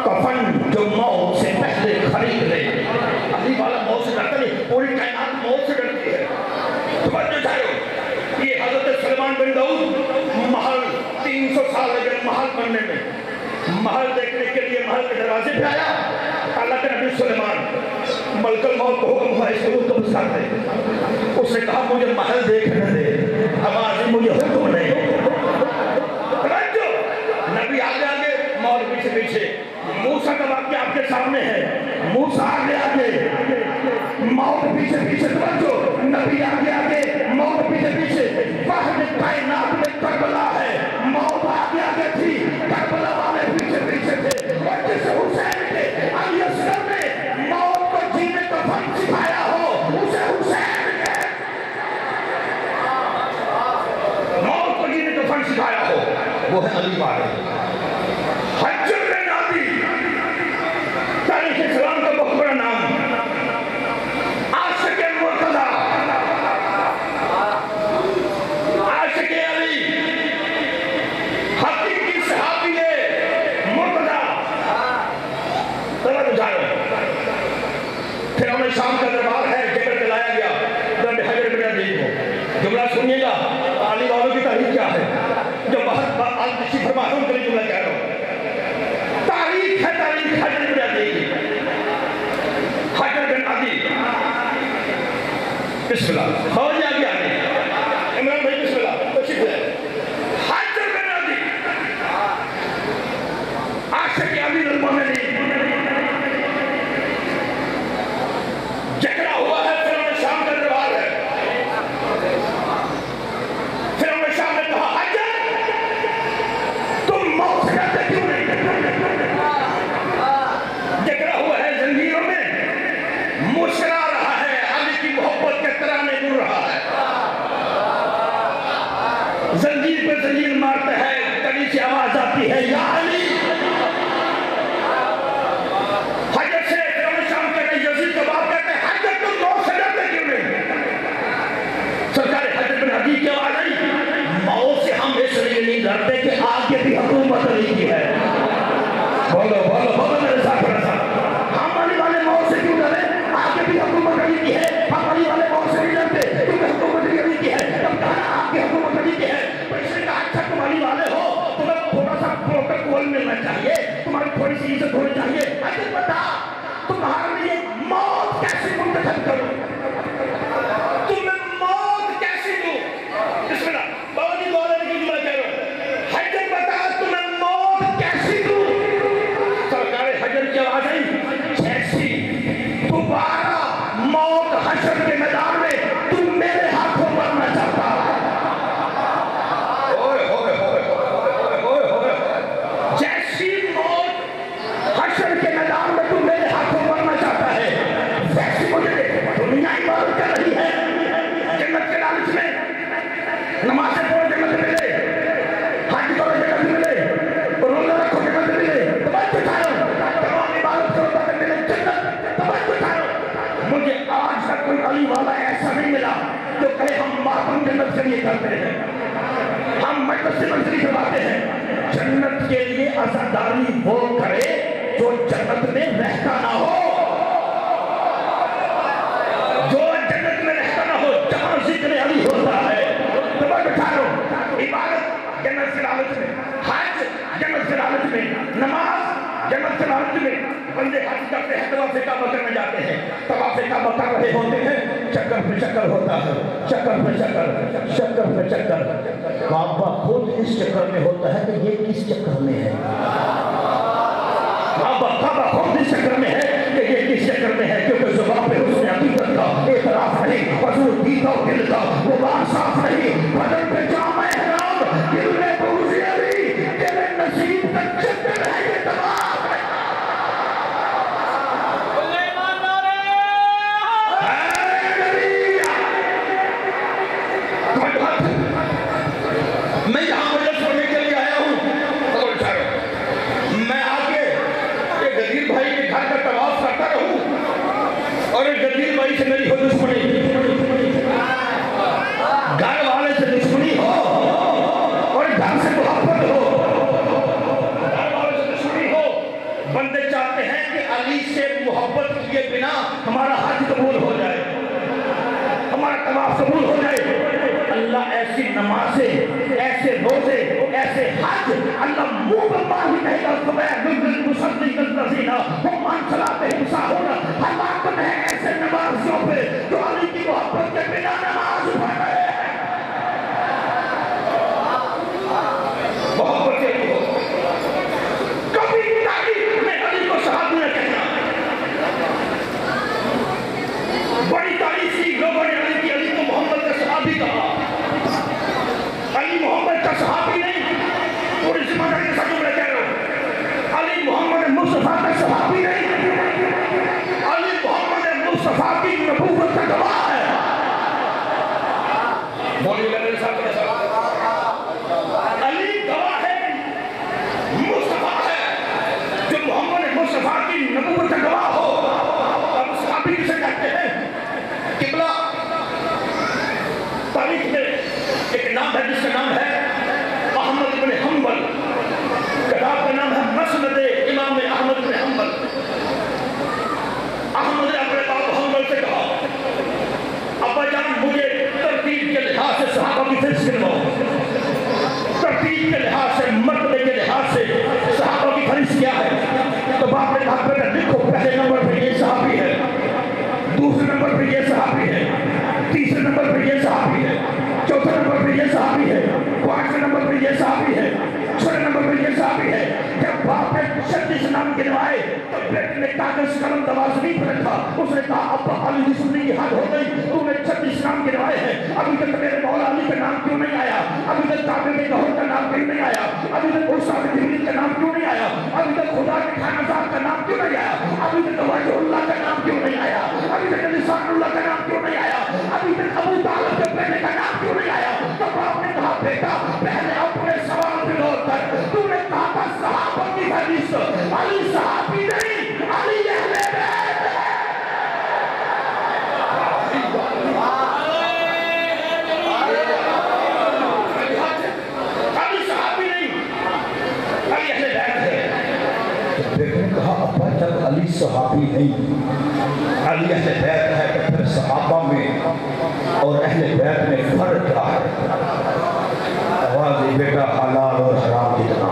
कफन जो मौत से पहले खरीद ले। अली वाला मौत से डरता नहीं, पूरी कायनात मौत से डरती है। ये हजरत सलमान बिन दाऊद महल 300 साल लगे महल बनने में। महल देखने के लिए महल के दरवाजे पे आया, अल्लाह के नबी सुलेमान मलकुल मौत को हुक्म हुआ इसको कब्र कर दे। उसने कहा मुझे महल देखने दे, आवाज मुझे हुक्म नहीं। नबी आगे आगे, मौत पीछे पीछे। मूसा का वाक्य आपके सामने है, मूसा आगे आगे, मौत पीछे पीछे। नबी आगे आगे, मौत पीछे पीछे। वाहिद कायनात में करबला है, मौत आगे आगे थी, करबला वाले पीछे पीछे थे। और जिस हुसैन के अली असगर ने मौत को जीने का फन सिखाया हो, उसे हुसैन के मौत को شام کا دربار ہے، جبل پہ لایا گیا رب حجر بن عدی کو. جملہ سنیے گا، علی والوں کی تاریخ کیا ہے جو بہت تشریف فرما ہے، ان کے لیے جملہ کہہ رہا ہوں. تاریخ ہے تاریخ حجر بن عدی کی. حجر بن عدی، بسم اللہ، فوج آگے آگے عمران بھائی بسم اللہ تشریف لے. حجر بن عدی عاشق امیر المومنین، جھگڑا ہوا ہے. فرعون شام کا دربار ہے. فرعون شام نے کہا حجر تم موت سے ڈرتے کیوں نہیں؟ جھگڑا ہوا ہے زنجیروں میں، مسکرا رہا ہے، علی کی محبت کے ترانے گن رہا ہے. زنجیر پہ زنجیر مارتا ہے، کڑی سے آواز آتی ہے یا علی. حجر سے فرعون شام کہتے ہیں، یزید کا باپ کہتے ہیں حجر تم موت سے ڈرتے کیوں نہیں؟ سرکار حجر بن عدی کی آواز آئی، موت سے ہم اس لیے نہیں ڈرتے کہ آگے بھی حکومت علی کی ہے. بولو بولو بولو میرے ساتھ میرے ساتھ. ہم علی والے موت سے کیوں ڈرے؟ آگے بھی حکومت علی کی ہے. ہم علی والے موت سے نہیں ڈرتے کیونکہ حکومت علی کی ہے. تم کہنا آپ کی حکومت علی کی ہے. تو اس نے کہا اچھا تم علی والے ہو، تمہیں تھوڑا سا پروٹوکول ملنا چاہیے، تمہاری تھوڑی سی عزت ہونی چاہیے. اچھا بتا تمہارے لیے موت کیسے منتخب کروں؟ تمہیں موت کیسے دوں؟ بسم اللہ بابا جی بولے کی جملہ کہہ رہا ہوں. حجر بتا تمہیں موت کیسے دوں؟ سرکار حجر کی آواز آئی، جیسی دوبارہ موت حشر کے میدان میں تم میرے ہاتھوں مرنا چاہتا ہے. جیسی موت حشر کے میدان میں تم میرے ہاتھوں مرنا چاہتا ہے، ویسی مجھے دنیا عبادت کر رہی ہے. جنت کے لالچ میں نمازیں پڑھو جنت ملے، حج کرو جنت ملے، روزہ رکھو جنت ملے، توجہ اٹھاؤ، تمام عبادت کرو تاکہ ملے جنت. توجہ اٹھاؤ. مجھے آج تک کوئی علی والا ایسا نہیں ملا جو کہے ہم ماتم جنت کے لیے کرتے ہیں، ہم مجلس سے منزلی کرواتے ہیں. جنت کے لیے عزاداری وہ کرے جو جنت میں رہتا نہ ہو، جو جنت میں رہتا نہ ہو، جہاں ذکر علی ہوتا ہے. توجہ اٹھاؤ. عبادت جنت کے لالچ میں، حج جنت کے لالچ میں، نماز جنت کے لالچ میں. بندے حج کرتے ہیں، طواف کعبہ کرنے جاتے ہیں، طواف کعبہ کر رہے ہوتے ہیں، چکر پہ چکر ہوتا ہے، چکر پہ چکر، چکر پہ چکر. کعبہ خود اس چکر میں ہوتا ہے کہ یہ کس چکر میں ہے. کعبہ خود اس چکر میں ہے کہ یہ کس چکر میں ہے، کیونکہ زبان پہ حسن عقیدت کا اعتراف نہیں، حضور دیدہ و دل کا وہ بات صاف نہیں. بدن پہ جام احرام، دل میں بغض علی، تیرے نصیب تک چکر ہے یہ تمام. میں یہاں مجلس پڑھنے کے لیے آیا ہوں. میں آ کے ایک غدیر بھائی کے گھر کا طواف کرتا رہوں اور ایک غدیر بھائی سے میری ہو دشمنی، گھر والے سے دشمنی ہو اور گھر سے محبت ہو، گھر والے سے دشمنی ہو. بندے چاہتے ہیں کہ علی سے محبت کیے بنا ہمارا حج قبول ہو جائے، ہمارا طواف قبول ہو جائے. اللہ ایسی نمازیں، ایسے روزے، ایسے حج اللہ منہ پر باہی کہے گا صبح بالکل مصدق الذین هم عن صلاتهم ساہون. حلاکت ہے ایسے نمازیوں پہ جو علی کی محبت کے بنا نماز پڑھ رہے ہیں. محبت کے لیے کبھی تاریخ میں علی کو صحابی نہ کہنا. بڑی تاریخ کی لوگوں نے علی کی، علی کو محمد کا صحابی کہا. علی محمد کا صحابی نہیں، پوری ذمہ داری کے ساتھ میں کہہ رہا ہوں. علی محمد مصطفیٰ کا صحابی نہیں، علی محمد مصطفیٰ کی نبوت کا گواہ ہے. بولیے میرے ساتھ میرے ساتھ. علی گواہ ہے، مصطفیٰ ہے. جو محمد مصطفیٰ کی نبوت کا گواہ ہو، اب صحابی کسے کہتے ہیں؟ قبلہ تاریخ میں ایک نام ہے جس کا نام ہے احمد بن حنبل. کتاب کا نام ہے مسند امام احمد بن حنبل. احمد نے اپنے باپ حنبل
पर ये सहाबी है, 5वें नंबर पर ये सहाबी है, 6वें नंबर पर ये सहाबी है। जब बाप ने 36 नाम गिनवाए तो बेटे ने कागज कलम दवाज नहीं पर रखा। उसने कहा अब्बा अली की सुनने की हद हो गई, तूने 36 नाम गिनवाए हैं, अभी तक मेरे मौला अली का नाम क्यों नहीं आया? अभी तक काबे के गौहर का नाम क्यों नहीं आया? अभी तक उस्ताद जिब्रील का नाम क्यों नहीं आया? अभी तक खुदा के खानाजाद का नाम क्यों नहीं आया? अभी तक वजहुल्लाह का नाम क्यों नहीं आया? अभी तक लिसानुल्लाह का नाम क्यों नहीं आया? अभी तक अबू तालिब के बेटे का नाम क्यों नहीं आया? तो बाप ने कहा बेटा पहले अपने सवाल पे गौर कर। तूने कहा था सहाबा की हदीस, अली सहाबी नहीं, अली अहले बैत है। अली सहाबी नहीं, अली अहले बैत है। तो बेटे ने कहा अब्बा जब अली सहाबी नहीं, अली अहले बैत है तो फिर सहाबा में और अहले बैत में फर्क क्या है? आवाज़ बेटा हलाल और हराम कितना,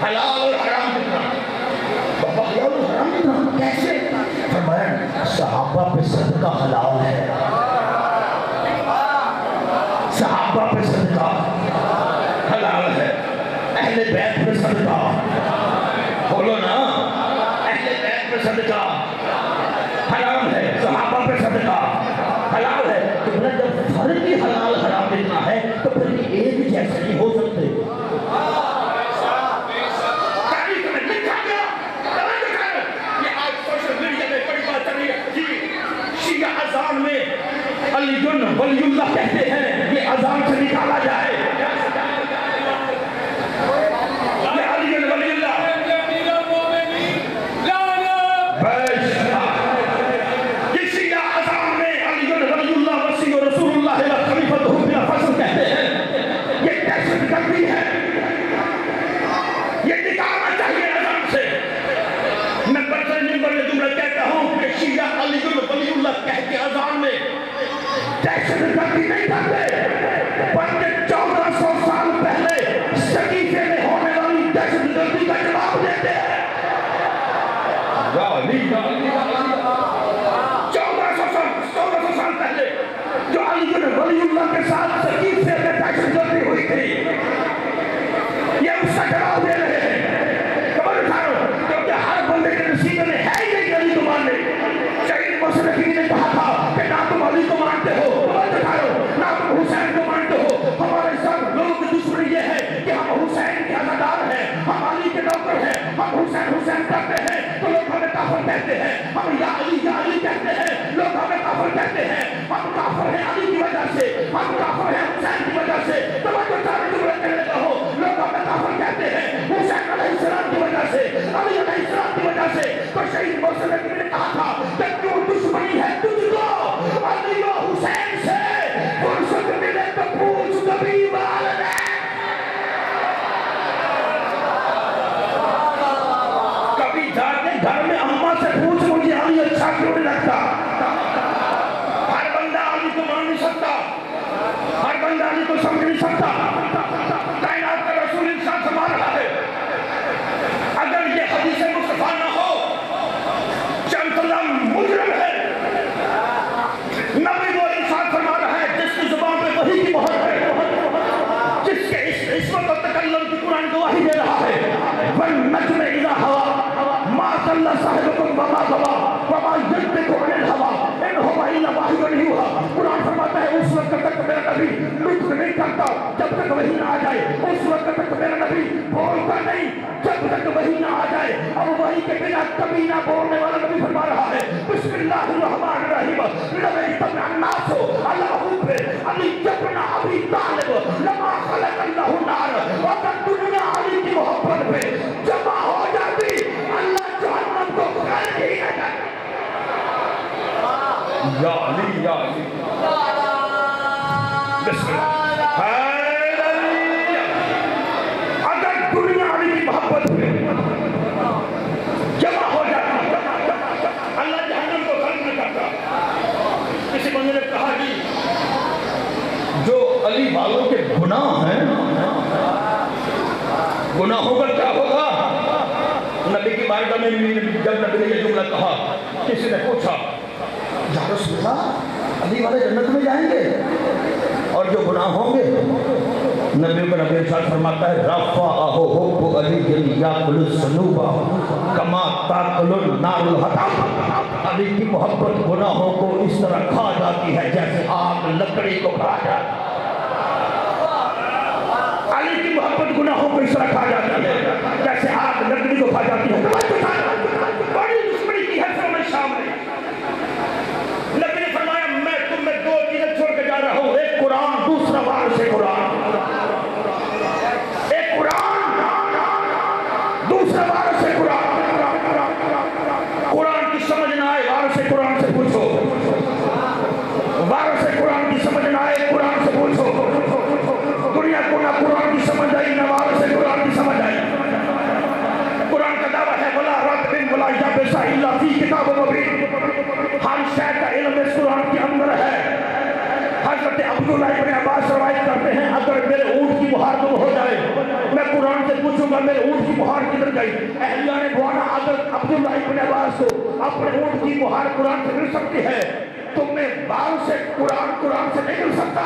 हलाल और हराम कितना, बाबा हलाल और हराम कितना कैसे? फरमाया सहाबा पे सदका हलाल है, सहाबा पे सदका हलाल है, अहले बैत पे सदका, बोलो ना, अहले बैत पे सदका हराम है, सहाबा पे सदका हलाल है। तो बोला जब फर्क ही हलाल हराम इतना है तो फिर ये एक जैसे नहीं हो सकते। तारीख में लिखा गया, ये आज सोशल मीडिया में बड़ी बात चल रही है कि शिया अजान में अलीगुन वलीउल्लाह कहते हैं, ये अजान से निकाला जाए, ये अलीगुन वलीउल्लाह कह के अजान में दहशतगर्दी नहीं करते, बल्कि 1400 साल पहले सकीफे में होने वाली दहशतगर्दी का जवाब देते हैं। 1400 साल पहले जो अली वलीउल्लाह के साथ सकीफे में दहशतगर्दी हुई थी, ये उसका जवाब दे रहे हैं। खबर उठाओ, क्योंकि हर बंदे के नसीब में है ही नहीं अली को मानने। शहीद मुशर्रफी ने कहा था कि ना तुम अली को मानते हो, ना तुम हुसैन को मानते हो। हमारे सब लोगों की दुश्मनी ये है कि हम हुसैन के अज़ादार हैं, हम अली के नौकर हैं, हम हुसैन हुसैन करते हैं तो लोग हमें काफिर कहते हैं, हम या अली कहते हैं लोग हमें काफिर कहते हैं। हम काफिर हैं अली की वजह से, हम काफिर हैं हुसैन की वजह से। तो जो चाहे जुमले कहने लगा हो, लोग हमें काफिर कहते हैं हुसैन अलैहिस्सलाम की वजह से, अली अलैहिस्सलाम की वजह से। तो शहीद मुशर्रफी ने कहा था कि क्यों दुश्मनी है तुझको अली और हुसैन से, फुर्सत मिले तो पूछ कभी वाले। कभी जाके घर में अम्मा से पूछ मुझे अली अच्छा क्यों नहीं लगता। हर बंदा अली को मान नहीं सकता, हर बंदा अली को समझ नहीं सकता। कायनात का रसूल इंसान संभाल रहा है। अगर ये हदीस मुस्तफा ना हो, चंदला मुजरिम है। नबी वो इंसान फरमा रहा है जिसकी जुबान पे वही की मोहर है, जिसके इस वक्त तकल्लुम की कुरान गवाही दे रहा है। वन नज्म इज़ा हवा मा सल्ला साहिबुकुम वमा गवा वमा यंतिकु अनिल हवा इन हुवा इल्ला वाहियुन युहा। कुरान फरमाता है उस वक्त तक मेरा नबी लुत्फ नहीं करता जब तक वही ना आ जाए, उस वक्त तक मेरा नबी बोलता नहीं जब तक वही ना आ जाए। अब वही के बिना कभी ना बोलने वाला नबी फरमा रहा है बिस्मिल्लाहिर्रहमानिर्रहीम लबई तमन्ना अन्नास अल्लाहु पे अली जबना अभी तालिब लमा खलकल्लाहु नार। अगर दुनिया अली की मोहब्बत पे जमा हो जाती अल्लाह जहन्नम को खैर ही न करे। या अली बिस्मिल्लाह। अगर दुनिया अली की मोहब्बत पे जमा हो जाती अल्लाह जहन्नम को खैर न करता। किसी बंदे ने कहा कि जो अली वालों के गुनाह हैं, गुनाहों का क्या होगा? नबी की बारगाह में जब नबी ने ये जुमला कहा, किसी ने पूछा या रसूल अल्लाह, अली वाले जन्नत में जाएंगे और जो गुनाह होंगे, नबी का नबी इरशाद फरमाता है रफ़अहु हुब्बु अली याकुलुस सनूबा कमा ताकुलुन नारुल हतब। अली की मोहब्बत गुनाहों को इस तरह खा जाती है जैसे आग लकड़ी को खा जाती है। अली की मोहब्बत गुनाहों को इस तरह खा जाती है जैसे आग लकड़ी को खा जाती है। बड़ी दुश्मनी की है फिर सामने। नबी ने फरमाया मैं तुम्हें दो चीजें छोड़ के जा रहा हूँ, एक कुरान, दूसरा वारिस कुरान। एक कुरान, दूसरा वारिस कुरान। कुरान की समझ ना आए वारिस कुरान से पूछो, वारिस कुरान की समझ ना आए कुरान से पूछो। दुनिया को ना कुरान की समझ आई ना वारिस कुरान की समझ आई। कुरान का दावा है वला रब्बिन वला यबसा इल्ला फी किताब मुबीन। हर शय का इल्म इस कुरान के अंदर है। हजरत अब्दुल्लाह इब्न अब्बास रवायत करते हैं अगर मेरे ऊँट की मुहार गुम हो जाए, मैं कुरान से पूछूंगा मेरे ऊँट की मुहार किधर गई। अहलिया ने बुआना अगर अब्दुल्लाह इब्न अब्बास को अपने ऊँट की मुहार कुरान से मिल सकती है, तुम्हें बाल से कुरान से नहीं मिल सकता।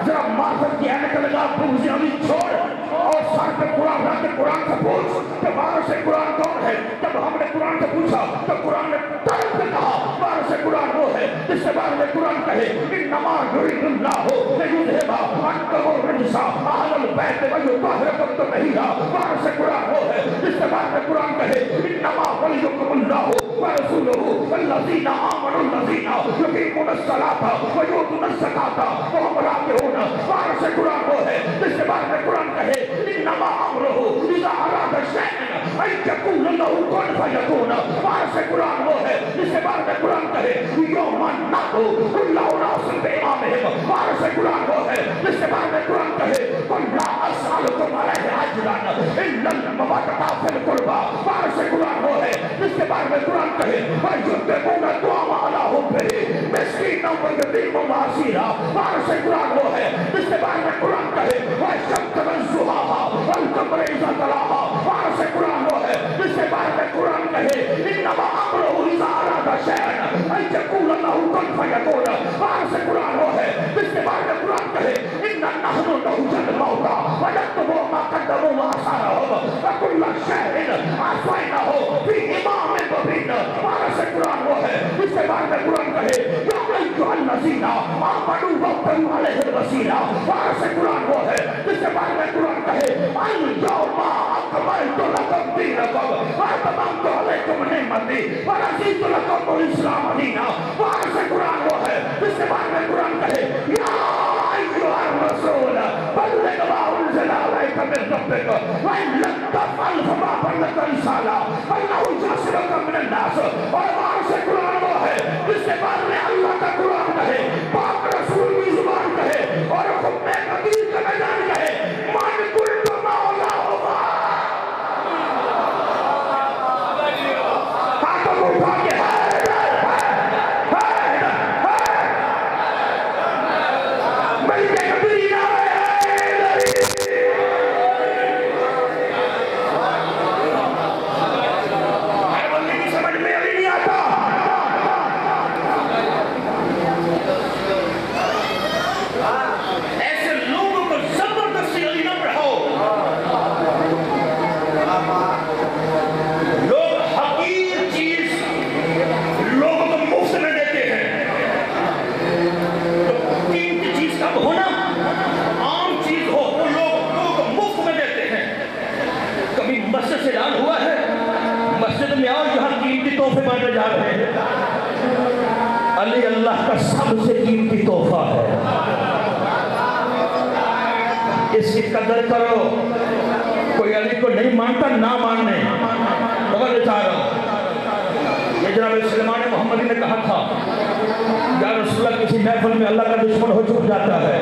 जरा मार्फत की ऐनक लगा, बुग़्ज़ छोड़ और सर पे कुरान रख के कुरान से पूछ कि वारिस कुरान कौन है। जब हमने कुरान से पूछा तो कुरान ने तरफ से कहा वारिस कुरान वो है जिसके बारे में कुरान कहे इन्नमा युरिदुल्लाहु लियुज़हिबा अन्कुम रिजसा अहलल बैत व युतहिरकुम तत्हीरा। वारिस कुरान वो है जिसके बारे में कुरान कहे इन्नमा वलियुकुमुल्लाहु व रसूलुहु वल्लज़ीना आमनु लज़ीना युक़ीमुनस सलाता व युतूनस ज़काता व हुम राकिऊन। वारिस कुरान वो है जिसके बारे में कुरान कहे इन्नमा अमरुहु इज़ा अरादा शैअन अन यक़ूला लहु कुन फयकून। वारिस कुरान वो है जिसके बारे में कुरान कहे यौमन नदउ कुल्ला उनासिन बिइमामिहिम। वारिस कुरान वो है जिसके बारे में कुरान कहे कुल ला असअलुकुम अलैहि अजरन इल्लल मवद्दता फिल कुर्बा। वारिस कुरान वो है जिसके बारे में कुरान कहे वयुतिमूना तुआमा अला हुब्बिही मिस्कीना व यतीमा व असीरा। वारिस कुरान वो है जिसके बारे में कुरान कहे वशम्स वज़ुहाहा वल क़मर इज़ा तलाहा। वारिस कुरान वो है जिसके बारे में कुरान कहे इन्नमा अमरुहु इज़ा अरादा शैअन अन यक़ूला लहु कुन फयकून। वारिस कुरान वो है जिसके बारे में कुरान कहे इन्ना नहनु नहुज़िल मौता व नक्तुबु मा क़द्दमू व आसारहुम व कुल्ला शैइन अहसैनाहु फी इमामिन मुबीन। वारिस कुरान वो है जिसके बारे में कुरान कहे या अय्युहल्लज़ीना आमनू वब्तगू अलैहिल वसीला। वारिस कुरान वो है जिसके बारे में कुरान कहे अल यौमा अकमलतु लकुम दीनकुम व अतममतु अलैकुम निअमती व रज़ीतु लकुमुल इस्लाम दीना। वारिस कुरान वो है जिसके बारे में कुरान कहे या अय्युहर रसूल बल्लिग मा उन्ज़िला अलैका मिन रब्बिक व इन लम तफ़अल फमा बल्लग़्ता रिसाला वल्लाहु यअसिमुका मिनन नास। और वारिस कुरान वो है जिसके बारे में अल्लाह का कुरान कहे, पाक रसूल की जुबान कहे और हुक्म कबीर का मैदान कहे मन कुल्लु मौलाहु हाथों को उठा के बल्कि कबीर ना समझ में अभी नहीं आता। ऐसे लोगों को जबरदस्ती अली न पढ़ाओ। लोग हकीर चीज लोगों को मुफ्त में देते हैं। तो कीमती चीज कब हो ना, आम चीज हो तो लोग मुफ्त में देते हैं। कभी मस्जिद से ऐलान हुआ है मस्जिद में आओ यहाँ कीमती तोहफे बांटे जा रहे हैं। अली अल्लाह का सबसे कीमती तोहफा है, इसकी कदर करो। कोई अली को नहीं मानता ना मानने मगर चाह रहा हूं। ये जनाब सुलेमान मोहम्मदी ने कहा था या रसूलुल्लाह किसी महफिल में अल्लाह का दुश्मन हो चुक जाता है,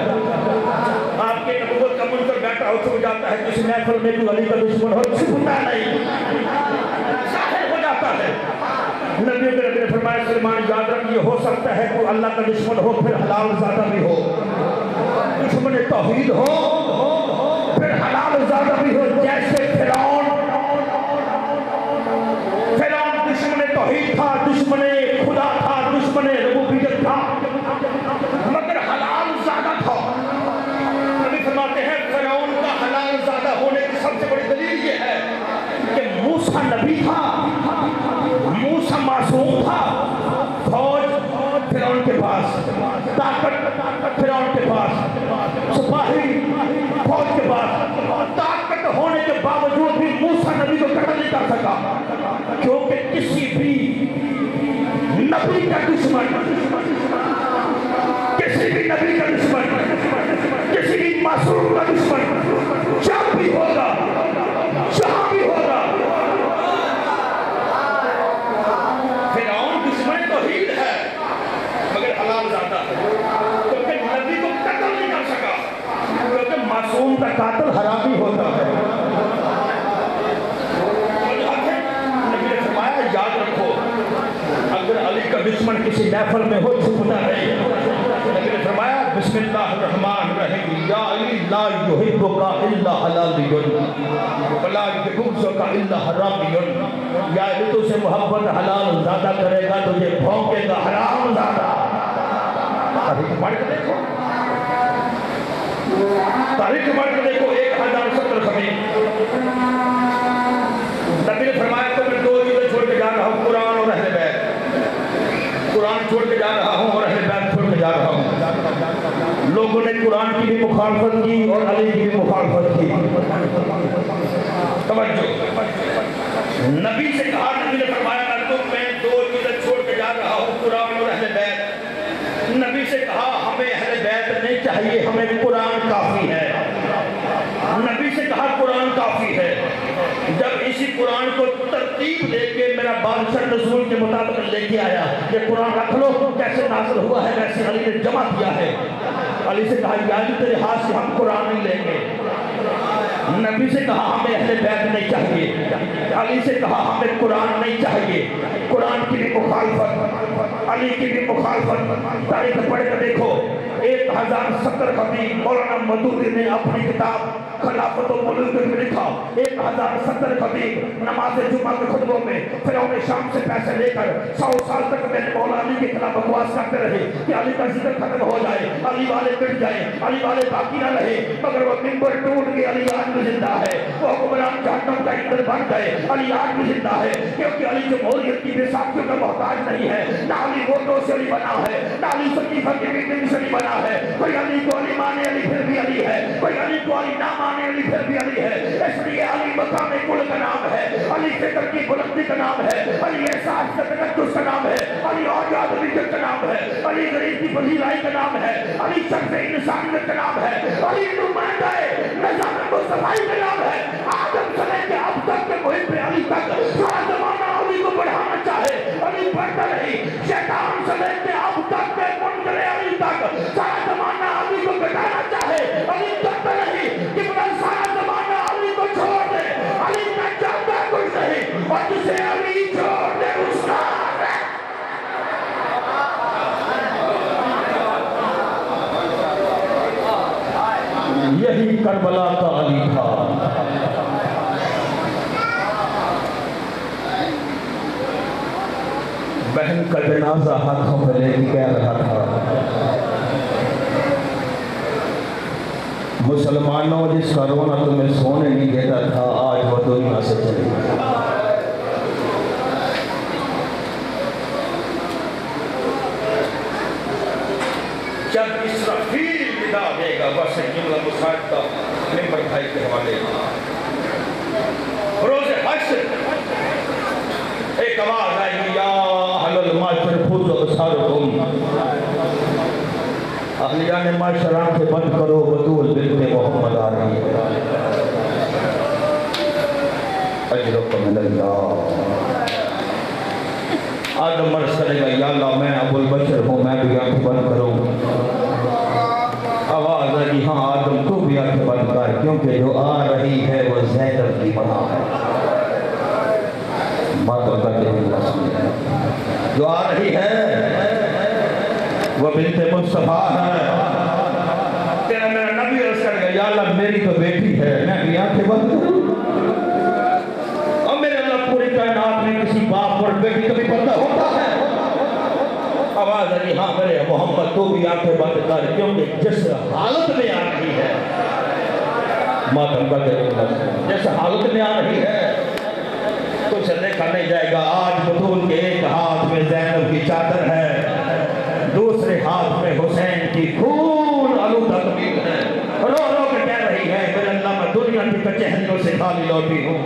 आपके नबूवत का मुनकर बैठा हो चुक जाता है, किसी महफिल में कोई अली का दुश्मन हो छुपता नहीं, जाहिर हो जाता है। नबी ने फरमाया सुलेमान याद रख ये हो सकता है कोई अल्लाह का दुश्मन हो फिर हलाल ज़्यादा भी हो, दुश्मन तौहीद हो फिर हलाल ज़्यादा भी हो। जैसे फिरौन दुश्मन तौहीद था, दुश्मन खुदा था, दुश्मन के पास, ताकत फिरौन के पास, सिपाही फौज के पास, ताकत होने के बावजूद भी मूसा नबी को कत्ल नहीं कर सका, क्योंकि किसी भी नबी का दुश्मन, किसी भी नबी का दुश्मन, किसी भी मासूम का दुश्मन जब भी होगा, जहां भी होगा, फिरौन दुश्मन तौहीद है मगर हलाल ज़ादा है, क्योंकि नबी को कत्ल नहीं कर सका, क्योंकि मासूम का कातिल हरामी होता है। नबी ने फरमाया याद रखो, अगर अली का दुश्मन किसी महफिल में हो छुपता नहीं, नबी ने फरमाया बिस्मिल्लाहिर्रहमानिर्रहीम, या अली ला युहिब्बुका इल्ला हलालियुन वला युहिब्बुका इल्ला हरामियुन, या अली तुझसे मोहब्बत हलाल ज़्यादा करेगा, तुझे भौंकेगा हराम ज़्यादा। तारीख पढ़ के देखो, तारीख पढ़ के देखो, 1070 खमीस। नबी ने फरमाया तो मैं 2 चीजें छोड़ के जा रहा हूँ, कुरान और अहले बैत, कुरान छोड़ के जा रहा हूँ और अहले बैत छोड़ के जा रहा हूँ। लोगों ने कुरान की भी मुखालफत की और अली की भी मुखालफत की। तवज्जो, नबी से कहा, नबी ने फरमाया मैं 2 चीजें छोड़ के जा रहा हूँ, कुरान और अहले बैत। नबी से कहा हमें अहले बैत नहीं चाहिए, हमें कुरान काफी है। नबी से कहा कुरान काफी है। जब इसी कुरान को तरतीब देके मेरा बादशाह नज़ूल के मुताबिक लेके आया, ये कुरान रख लो, कैसे नाज़िल हुआ है वैसे अली ने जमा किया है। अली से कहा या तेरे हाथ से हम कुरान नहीं लेंगे। नबी से कहा हमें अहले बैत नहीं चाहिए। अली से कहा हमें कुरान नहीं चाहिए। कुरान की भी मुखालफत, अली की भी मुखालफत। तारीख पढ़ कर देखो, 1070 खमीस मौलाना मदूदी ने अपनी किताब खिलाफत और मुल्क में लिखा। 1070 खमीस नमाज जुमा के खुतबों में फिरौन शाम से पैसे लेकर 100 साल तक मेरे मौला अली के खिलाफ बकवास करते रहे कि अली का जिक्र खत्म हो जाए, अली वाले मिट जाए, अली वाले बाकी ना रहे, मगर वो मिंबर टूट के अली आज भी जिंदा है। वो हुक्मरान जहन्नम का ईंधन बन गए, अली आज भी जिंदा है, क्योंकि अली जमहूरियत की बेसाखियों का मोहताज नहीं है। ना अली वोटों से अली बना है, ना अली सकीफा की मीटिंग से अली बना है। कोई अली को अली माने अली फिर भी अली है, कोई अली को अली ना माने अली फिर भी अली है। इसलिए अली मकाम कुल का नाम है, अली फिक्र की बुलंदी का नाम है, अली एहसास का तकद्दुस का नाम है, अली औजाद रिज़्क़ का नाम है, अली गरीब की फजीलाई का नाम है, अली शर्फ़ इंसानियत का नाम है, अली नुमाइंदा-ए निज़ाम मुस्तफ़ाई का नाम है। आदम से लेकर अब तक के मुहिब अली तक सारा ज़माना अली को बढ़ाना चाहे, अली बढ़ता नहीं। शैतान से लेकर अब तक के मुनकर अली तक सारा ज़माना अली को घटाना चाहे, अली बढ़ता नहीं। कि सारा ज़माना अली को छोड़ दे, अली का चाहता कुछ नहीं, और जिसे अली छोड़ दे उसका यही करबला का अली था। बहन का जनाजा हाथों में लेके कह रहा था, मुसलमानों जिसका रोना तुम्हें सोने नहीं देता था, आज वो दुनिया से चली गई। जब इसराफील विदा देगा, बस जुमला मुसाद का मिंबर भाई के हवाले। रोज़े हश्र एक आवाज आएगी, या अहलल माशर खुद अबसारकुम, अहलियान माशर आंखें बंद करो, बतूल बिन्ते मोहम्मद आ रही है। अजरकुम मिनल्लाह। आदम अर्ज़ करेगा, या अल्लाह मैं अबुल बशर हूँ, मैं भी आंखें बंद करूँ। आवाज आई, हाँ आदम तू भी आंखें बंद कर, क्योंकि जो आ रही है वो ज़ैनब की बना है। मातम का जो आ रही है वो बिन्ते मुस्तफा है। तेरा मेरा नबी अर्ज़ करेगा, या अल्लाह मेरी तो बेटी है, मैं भी आंखें बंद करूँ। और मेरे अल्लाह पूरी कायनात में किसी बाप और बेटी कभी पैदा होता है? आवाज आई, हाँ मेरे मोहम्मद तू भी आंखें बंद कर, क्योंकि जिस हालत में आ रही है, मातम का जिस हालत में आ रही है कुछ देखा नहीं जाएगा। आज बतूल के एक हाथ में ज़ैनब की चादर है, दूसरे سے خالی لوٹی ہوں،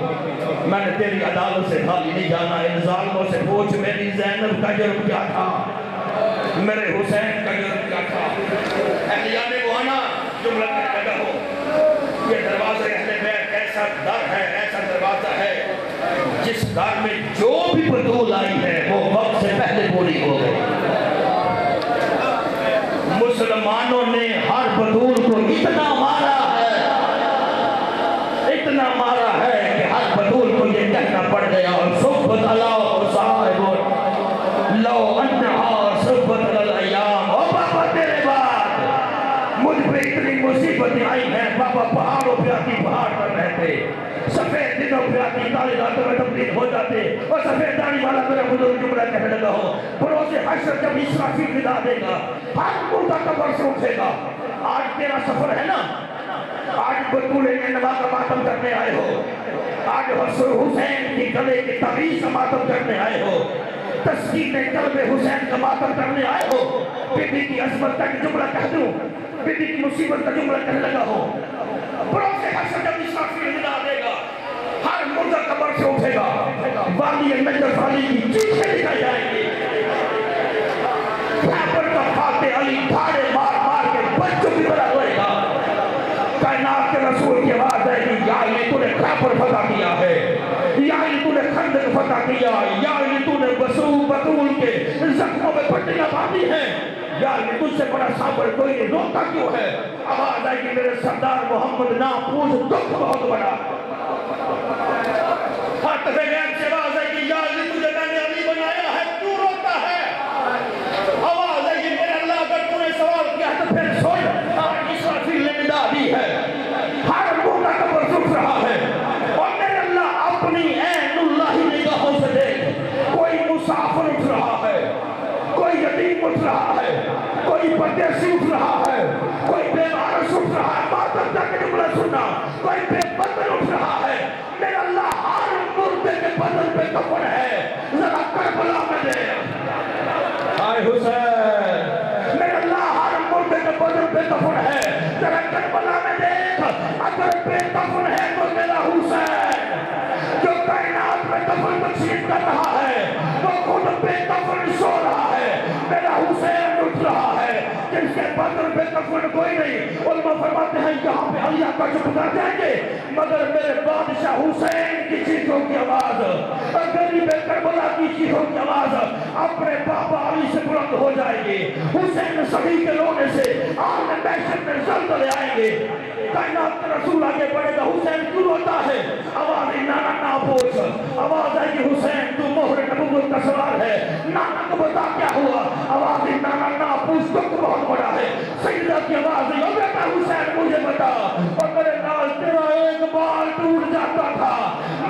میں نے تیری عدالت سے خالی نہیں جانا۔ ان ظالموں سے پوچھ میری زینب کا جرم کیا تھا، میرے حسین کا جرم کیا تھا۔ اہلیان بہانا جملہ کہنے لگا ہو، یہ دروازہ اہل بیت ایسا در ہے، ایسا دروازہ ہے جس در میں جو بھی بطول آئی ہے وہ وقت سے پہلے پوری ہو گئی۔ مسلمانوں نے ہر بطول کو اتنا مارا ہے کہ ہر بطول کو یہ کہنا پڑ گیا، صحبت اللہ صاحب لو انہا صحبت الایام۔ او بابا تیرے بعد مجھ پہ اتنی مصیبتیں آئی ہیں، بابا پہاڑوں پہ آتی پہاڑ پر رہتے، سفید دنوں پہ آتی کالے راتوں میں تبدیل ہو جاتے، اور سفید داڑھی والا میرا بزرگ جملہ کہنے لگا ہو، بروز حشر جب اسرافیل ندا دے گا، ہر مردہ قبر سے اٹھے گا۔ آج تیرا سفر ہے نا، آج بطول نوا کا ماتم کرنے آئے ہو، آج حسین کی گلے کی تعویذ کا ماتم کرنے آئے ہو، تسکین قلب حسین کا ماتم کرنے آئے ہو۔ بی بی کی عظمت کا جملہ کہہ دوں، بی بی کی مصیبت کا جملہ کہنے لگا ہو، بروز حشر جب اسرافیل ندا دے گا، ہر مردہ قبر سے اٹھے گا، والی نجف علی کی چیخیں نکل جائیں گی، کھیپر کا فاتح علی دھاڑے مار مار کے بچوں کی طرح ہوئے گا۔ کائنات کے رسول کی آواز آئے گی، یا علی تو نے کھیپر فتح کیا ہے، یا علی تو نے خندق فتح کیا، یا علی تو نے بطول کے زخموں میں پٹیاں باندھی ہیں، یا علی تجھ سے بڑا صابر کوئی نہیں، روتا کیوں ہے؟ آواز آئے گی میرے سردار محمد نہ پوچھ، دکھ بہت بڑا۔ حق غیب سے آواز آئے گی، یا علی تجھے میں نے علی بنایا ہے، کیوں روتا ہے؟ آواز آئے گی میرے اللہ اگر تو نے سوال کیا تو پھر سن، آج اسرافیل نے ندا دی ہے، ہر مردہ قبر سے اٹھ رہا ہے، اور میرے اللہ اپنی عین اللہ نگاہوں سے دیکھ، کوئی مسافر اٹھ رہا ہے، کوئی یتیم اٹھ رہا ہے، کوئی پردیسی اٹھ رہا ہے، کوئی بے وارث اٹھ رہا ہے، ماتم جا کے جملہ سننا، کوئی بے بدن اٹھ رہا ہے، میرے اللہ ہر مردے کے بدن پہ کفن ہے، ذرا کربلا میں دے۔ آئے حسین، میرے اللہ ہر مردے کے بدن پہ کفن ہے، ذرا کربلا میں دیکھ، اگر بے کفن ہے تو میرا حسین جو کائنات میں کفن تقسیم کر رہا ہے وہ خود بے کفن سو رہا ہے، میرا حسین اٹھ رہا ہے جس کے بدن پہ کفن کوئی نہیں۔ علماء فرماتے ہیں یہاں پہ علیہ کا چپ کر جائیں گے مگر میرے بادشاہ حسین کی چیخوں کی آواز، غریب کربلا کی چیخوں کی آواز اپنے بابا علی سے بلند ہو جائے گی، حسین صحیح کے رونے سے آن محشر میں زلزلے آئیں گے۔ کائنات کے رسول آگے بڑھے گا، حسین کیوں روتا ہے؟ آواز نانا نہ پوچھ، آواز آئے گی حسین تو مہر نبوت کا سوال ہے، نانا کو بتا کیا ہوا؟ آواز نانا نہ پوچھ، دکھ بہت بڑا ہے۔ سیدہ کی آواز ہے، بیٹا حسین مجھے بتا، اور میرے نال تیرا ایک بال ٹوٹ جاتا تھا،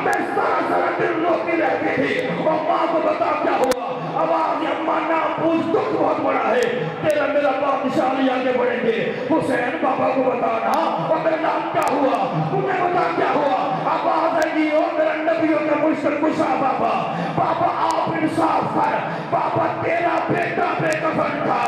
میں سارا دل روتی رہتی تھی، اور ماں کو بتا کیا ہوا؟ آواز اماں نہ پوچھ، دکھ بہت بڑا ہے، تیرا میرا بادشاہ علی آگے بڑھیں گے، حسین بابا کو بتانا، اور میرے نام کیا ہوا؟ تمہیں بتا کیا ہوا؟ آواز آئے گی، اور میرا نبیوں کا مشکل کشا بابا، بابا آپ انصاف کر، بابا تیرا بیٹا بے کفن تھا،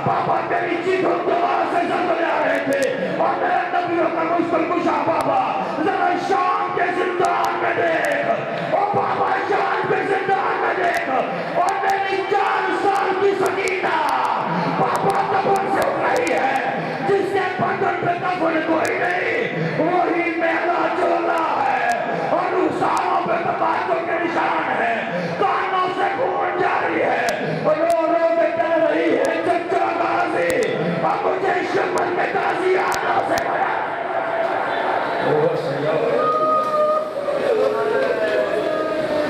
بابا تیری چیخوں کی آواز سے زلزلے آ رہے تھے، اور میرا نبیوں کا مشکل کشا بابا ذرا شام کے زندان میں دیکھ، اور بابا شام کے زندان